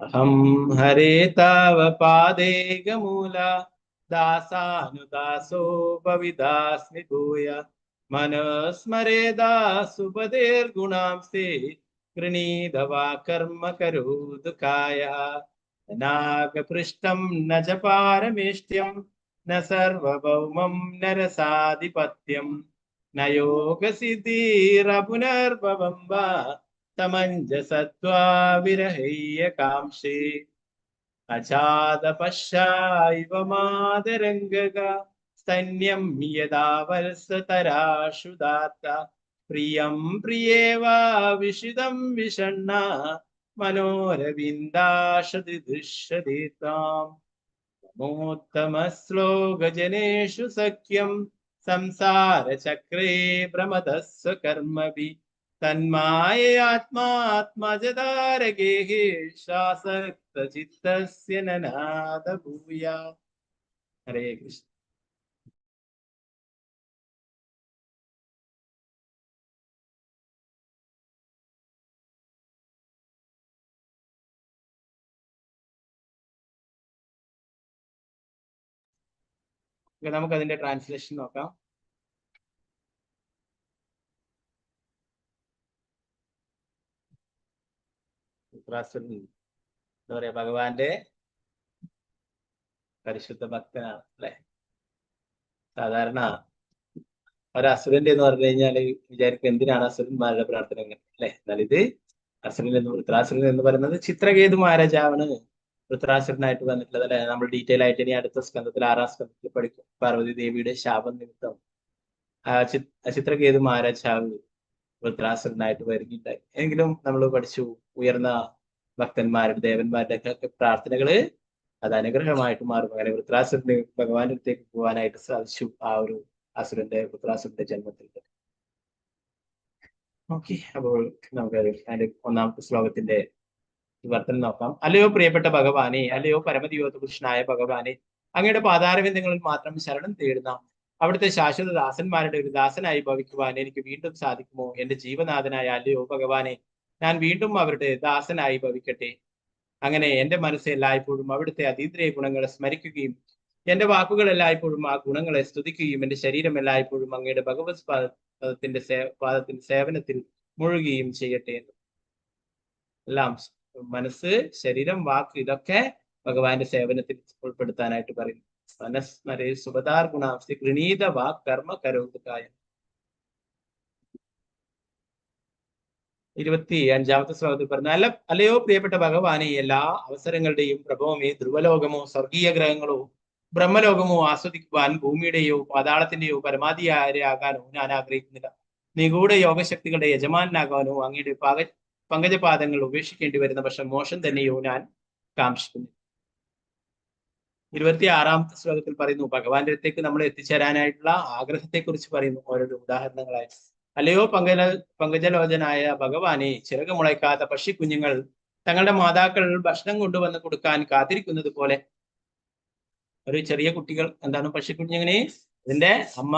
അഹം ഹരേ തവ പാദേകമൂല ദാസാനുദാസോപവിദാസ്മി ഭൂയ മനസ്മരേദാസുപദേർഗുണാംസേ ഗൃണീതവാ കർമ്മ കരോതു കായ നാഗപൃഷ്ടം ന ച പാരമേഷ്ട്യം ന സർവഭൗമം നരസാധിപത്യം ന യോഗസിദ്ധിരപുനർഭവം വാ തമഞ്ജസത്വാ വിരഹയ്യ കാംക്ഷേ അജാത പശ്ചൈവ മാതരംഗക സ്തന്യം യദാ വത്സതരാശു ദാത്ത പ്രിയം പ്രിയേവാ വിഷിതം വിഷണ്ണ മനോരവിന്ദാശതി ദൃശ്യതേ താം. നമോത്തമശ്ലോകജനേഷു സഖ്യം സംസാരചക്രേ ഭ്രമതസ്വ കർമ്മഭി തന്മായയാത്മാത്മജതാരഗേഹേ ശാസക്തചിത്തസ്യ നനാദ ഭൂയാ. ഹരേ കൃഷ്ണ. നമുക്ക് അതിന്റെ ട്രാൻസ്ലേഷൻ നോക്കാം. എന്താ പറയാ, ഭഗവാന്റെ പരിശുദ്ധ ഭക്തനാണ് അല്ലെ. സാധാരണ ഒരസുരന്റെ എന്ന് പറഞ്ഞു കഴിഞ്ഞാല് വിചാരിക്കും എന്തിനാണ് അസുരന്മാരുടെ പ്രാർത്ഥന അല്ലെ. എന്നാൽ ഇത് വൃത്രാസുരൻ എന്ന് പറയുന്നത് ചിത്രകേതു മഹാരാജാവാണ് വൃത്രാസുരനായിട്ട് വന്നിട്ടുള്ളത് അല്ലെ. നമ്മൾ ഡീറ്റെയിൽ ആയിട്ട് ഇനി അടുത്ത സ്കന്ധത്തിൽ 6-ാം സ്കന്ധത്തിൽ പഠിക്കും. പാർവതി ദേവിയുടെ ശാപം നിമിത്തം ചിത്രകേതു മഹാരാജാവ് വൃത്രാസുരനായിട്ട് വരികയുണ്ടായി. എങ്കിലും നമ്മൾ പഠിച്ചു, ഉയർന്ന ഭക്തന്മാരുടെ ദേവന്മാരുടെ ഒക്കെ പ്രാർത്ഥനകള് അത് അനുഗ്രഹമായിട്ട് മാറും. അങ്ങനെ വൃത്രാസുരന് ഭഗവാന്റെ അടുത്തേക്ക് പോകാനായിട്ട് സാധിച്ചു ആ ഒരു വൃത്രാസുരന്റെ ജന്മത്തിൽ. ഓക്കെ, അപ്പോൾ നമുക്ക് അതിന്റെ 1-ാമത്തെ ശ്ലോകത്തിന്റെ വിവർത്തനം നോക്കാം. അല്ലയോ പ്രിയപ്പെട്ട ഭഗവാനെ, അല്ലയോ പരമദിവ്യോത്ത പുരുഷനായ ഭഗവാനെ, അങ്ങയുടെ പാതാരവിന്ദങ്ങളിൽ മാത്രം ശരണം തേടുന്ന അവിടുത്തെ ശാശ്വത ദാസന്മാരുടെ ഒരു ദാസനായി ഭവിക്കുവാൻ എനിക്ക് വീണ്ടും സാധിക്കുമോ? എന്റെ ജീവനാഥനായ അല്ലയോ ഭഗവാനെ, ഞാൻ വീണ്ടും അവരുടെ ദാസനായി ഭവിക്കട്ടെ. അങ്ങനെ എന്റെ മനസ്സ് എല്ലായ്പ്പോഴും അവിടുത്തെ അതീന്ദ്രിയ ഗുണങ്ങളെ സ്മരിക്കുകയും എന്റെ വാക്കുകൾ എല്ലായ്പ്പോഴും ആ ഗുണങ്ങളെ സ്തുതിക്കുകയും എന്റെ ശരീരം എല്ലായ്പ്പോഴും അങ്ങയുടെ ഭഗവത് പാദത്തിന്റെ സേവനത്തിൽ മുഴുകുകയും ചെയ്യട്ടെ. എല്ലാം മനസ്സ്, ശരീരം, വാക്ക് ഇതൊക്കെ ഭഗവാന്റെ സേവനത്തിൽ ഉൾപ്പെടുത്താനായിട്ട് പറയുന്നു. മനസ്മരേ സുബദാർ ഗുണാംസ്തി ഗൃണീത വാക് കർമ്മ കരോതുകായ. 25ാമത്തെ ശ്ലോകത്തിൽ പറഞ്ഞു, അല്ലയോ പ്രിയപ്പെട്ട ഭഗവാനെ, എല്ലാ അവസരങ്ങളുടെയും പ്രഭവമേ, ധ്രുവലോകമോ സ്വർഗീയ ഗ്രഹങ്ങളോ ബ്രഹ്മലോകമോ ആസ്വദിക്കുവാൻ ഭൂമിയുടെയോ പാതാളത്തിന്റെയോ പരമാധികാരിയാകാനോ ഞാൻ ആഗ്രഹിക്കുന്നില്ല. നിഗൂഢ യോഗശക്തികളുടെ യജമാനാകാനോ അങ്ങയുടെ പങ്കജപാദങ്ങൾ ഉപേക്ഷിക്കേണ്ടി വരുന്ന പക്ഷം മോശം തന്നെയോ ഞാൻ കാക്ഷിക്കുന്നു. 26ാമത്തെ ശ്ലോകത്തിൽ പറയുന്നു, ഭഗവാന്റെ അടുത്തേക്ക് നമ്മൾ എത്തിച്ചേരാനായിട്ടുള്ള ആഗ്രഹത്തെ കുറിച്ച് പറയുന്നു ഓരോരോ ഉദാഹരണങ്ങളായി. അല്ലയോ പങ്കജലോചനായ ഭഗവാനെ, ചിറക് മുളയ്ക്കാത്ത പക്ഷിക്കുഞ്ഞുങ്ങൾ തങ്ങളുടെ മാതാക്കൾ ഭക്ഷണം കൊണ്ടുവന്ന് കൊടുക്കാൻ കാത്തിരിക്കുന്നത് പോലെ ഒരു ചെറിയ കുട്ടികൾ എന്താണ് പക്ഷിക്കുഞ്ഞുങ്ങനെ ഇതിന്റെ അമ്മ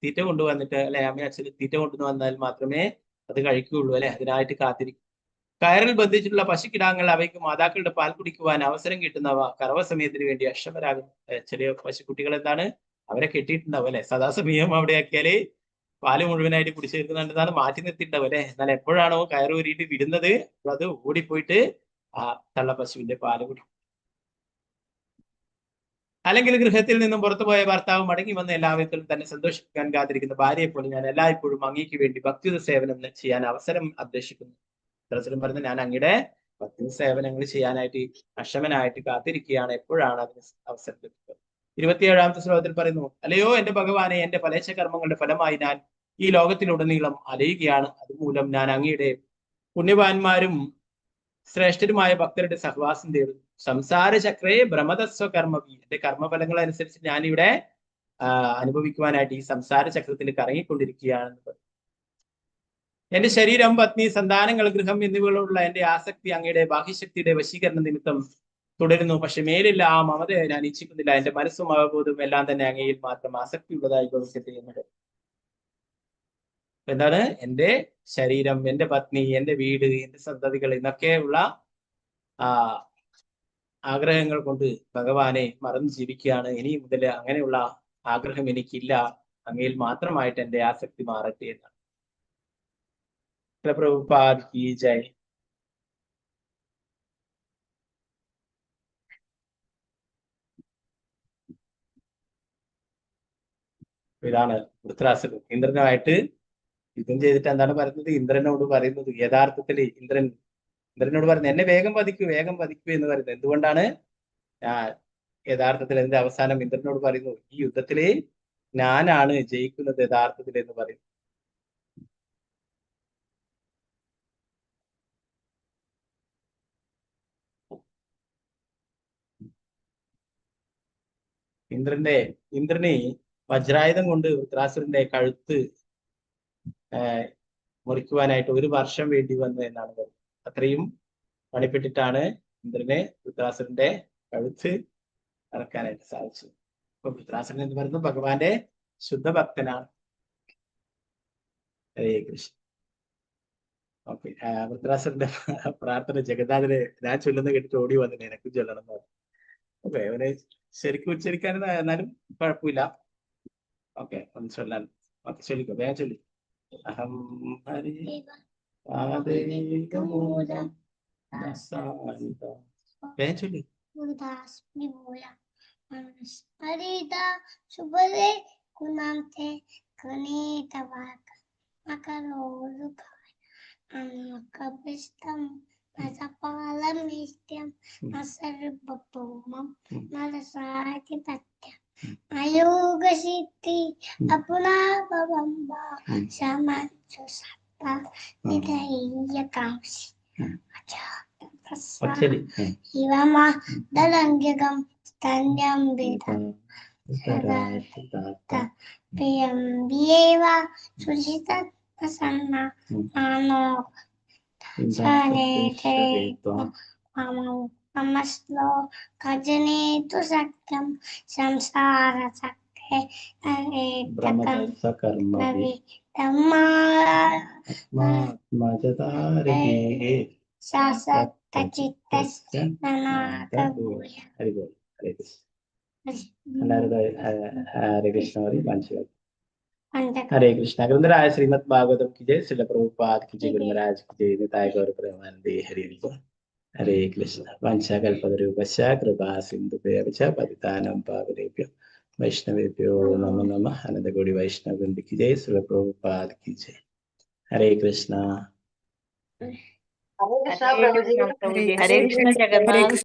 തീറ്റ കൊണ്ടുവന്നിട്ട് അല്ലെ അമ്മ അച്ഛന് തീറ്റ കൊണ്ടുവന്നാൽ മാത്രമേ അത് കഴിക്കുകയുള്ളൂ അല്ലെ, അതിനായിട്ട് കാത്തിരിക്കും. കയറിൽ ബന്ധിച്ചിട്ടുള്ള പശുക്കിടാങ്ങൾ അവയ്ക്ക് മാതാക്കളുടെ പാൽ കുടിക്കുവാൻ അവസരം കിട്ടുന്നവ കറവ സമയത്തിന് വേണ്ടി അക്ഷമരാകും. ചെറിയ പശുക്കുട്ടികൾ എന്താണ് അവരെ കെട്ടിയിട്ടുണ്ടാവും അല്ലെ, സദാസമയം അവിടെ ആക്കിയാല് പാല് മുഴുവനായിട്ട് കുടിച്ചേർക്കുന്നുണ്ടെന്നാണ് മാറ്റി നിർത്തിയിട്ടുണ്ടാവും അല്ലെ. എന്നാൽ എപ്പോഴാണോ കയറ് ഊരിയിട്ട് വിടുന്നത് അത് ഓടിപ്പോയിട്ട് ആ തള്ള പശുവിന്റെ പാല് കുടിക്കും. അല്ലെങ്കിൽ ഗൃഹത്തിൽ നിന്നും പുറത്തുപോയ ഭർത്താവ് മടങ്ങി വന്ന എല്ലാവരും തന്നെ സന്തോഷിക്കാൻ കാത്തിരിക്കുന്ന ഭാര്യയെ പോലെ ഞാൻ എല്ലായ്പ്പോഴും അങ്ങേക്ക് വേണ്ടി ഭക്തിയുത സേവനം ചെയ്യാൻ അവസരം അപേക്ഷിക്കുന്നു. ദർശനം പറഞ്ഞ് ഞാൻ അങ്ങയുടെ ഭക്തി സേവനങ്ങൾ ചെയ്യാനായിട്ട് അക്ഷമനായിട്ട് കാത്തിരിക്കുകയാണ്, എപ്പോഴാണ് അതിന് അവസരം ലഭിക്കുക. 27ാമത്തെ ശ്ലോകത്തിൽ പറയുന്നു, അല്ലയോ എന്റെ ഭഗവാനെ, എന്റെ ഫലേച്ഛ കർമ്മങ്ങളുടെ ഫലമായി ഞാൻ ഈ ലോകത്തിലുടനീളം അലയുകയാണ്. അതുമൂലം ഞാൻ അങ്ങയുടെ പുണ്യവാന്മാരും ശ്രേഷ്ഠരുമായ ഭക്തരുടെ സഹവാസം തേടുന്നു. സംസാര ചക്രേ ഭ്രമതസ്വ കർമ്മവി, എന്റെ കർമ്മഫലങ്ങൾ അനുസരിച്ച് ഞാനിവിടെ അനുഭവിക്കുവാനായിട്ട് ഈ സംസാര ചക്രത്തിൽ കറങ്ങിക്കൊണ്ടിരിക്കുകയാണെന്ന് പറയും. എന്റെ ശരീരം, പത്നി, സന്താനങ്ങൾ, ഗൃഹം എന്നിവകളുള്ള എന്റെ ആസക്തി അങ്ങയുടെ ബാഹ്യശക്തിയുടെ വശീകരണ നിമിത്തം തുടരുന്നു. പക്ഷെ മേലില്ല ആ മമതയെ ഞാൻ ഇച്ഛിക്കുന്നില്ല. എന്റെ മനസ്സും അവബോധവും എല്ലാം തന്നെ അങ്ങയിൽ മാത്രം ആസക്തി ഉള്ളതായി ഭവിക്കട്ടെ എന്നത്. എന്താണ് എന്റെ ശരീരം, എന്റെ പത്നി, എന്റെ വീട്, എന്റെ സന്തതികൾ എന്നൊക്കെയുള്ള ആഗ്രഹങ്ങൾ കൊണ്ട് ഭഗവാനെ മറന്നു ജീവിക്കുകയാണ്. ഇനി മുതൽ അങ്ങനെയുള്ള ആഗ്രഹം എനിക്കില്ല, അങ്ങയിൽ മാത്രമായിട്ട് എന്റെ ആസക്തി മാറട്ടെ എന്നാണ്. പ്രഭുപാദ് കി ജയ്. ഇതാണ് വൃത്രാസുരൻ ഇന്ദ്രനുമായിട്ട് യുദ്ധം ചെയ്തിട്ട് എന്താണ് പറയുന്നത്, ഇന്ദ്രനോട് പറയുന്നത് യഥാർത്ഥത്തിൽ ഇന്ദ്രനോട് പറയുന്നത് എന്നെ വേഗം വധിക്കൂ എന്ന് പറയുന്നത് എന്തുകൊണ്ടാണ്? യഥാർത്ഥത്തിൽ എന്റെ അവസാനം ഇന്ദ്രനോട് പറയുന്നു, ഈ യുദ്ധത്തില് ഞാനാണ് ജയിക്കുന്നത് യഥാർത്ഥത്തിൽ എന്ന് പറയുന്നു. ഇന്ദ്രനെ വജ്രായുധം കൊണ്ട് വൃത്രാസുരന്റെ കഴുത്ത് മുറിക്കുവാനായിട്ട് 1 വർഷം വേണ്ടി വന്നു എന്നാണ് പറയുന്നത്. അത്രയും പണിപ്പെട്ടിട്ടാണ് ഇന്ദ്രനെ വൃത്രാസുരന്റെ കഴുത്ത് ഇറക്കാനായിട്ട് സാധിച്ചത്. അപ്പൊ വൃത്രാസുരൻ എന്ന് പറയുന്നത് ഭഗവാന്റെ ശുദ്ധഭക്തനാണ്. ഹരേ കൃഷ്ണ. ഓക്കെ, വൃത്രാസുരന്റെ പ്രാർത്ഥന ജഗന്നാഥന് ഞാൻ ചൊല്ലുന്ന കേട്ടിട്ട് ഓടി വന്നിട്ട് എനക്കും ചൊല്ലണം എന്ന് പറഞ്ഞു. ഓക്കെ, അവനെ ശരിക്കും ഉച്ചരിക്കാൻ എന്നാലും കുഴപ്പമില്ല. ഓക്കെ, ഒന്ന് ചൊല്ലാൻ. ഓക്കെ, ചൊല്ലിക്കോ, വേഗം ചൊല്ലി. അഹം ഹരി വേഗം ചൊല്ലി. Ayugasitti apunabamba samansusapa nidaiya kamsi Ivama dalangyagam standyam vedam Sarata priyam vieva sujitat prasanna mano sane teto ममस्लो खजने तु सत्यम संसार सक्के ब्रह्मदर्शकर्म आत्मात्मजतारिः ससक्तचित्तस्य ननातभूय। हरि बोल। हरे कृष्ण। हरे कृष्ण। हरे कृष्णा। ग्रंथराज श्रीमद् भागवतम की जय। श्रील प्रभुपाद की जय। गुरु महाराज की जय। निताय गौर प्रेमानंदे। हरि बोल। हरे कृष्ण। वंशाकल्पतरुभ्यश्च कृपा सिन्धुभ्यः च पतितानां पावनेभ्यो वैष्णवेभ्यो नमो नमः। अनंत कोटि वैष्णव वृंद की जय। श्रील प्रभुपाद की जय। हरे कृष्णा। हरे कृष्णा प्रभु जी। हरे हरे कृष्ण कृष्ण। जगन्नाथ।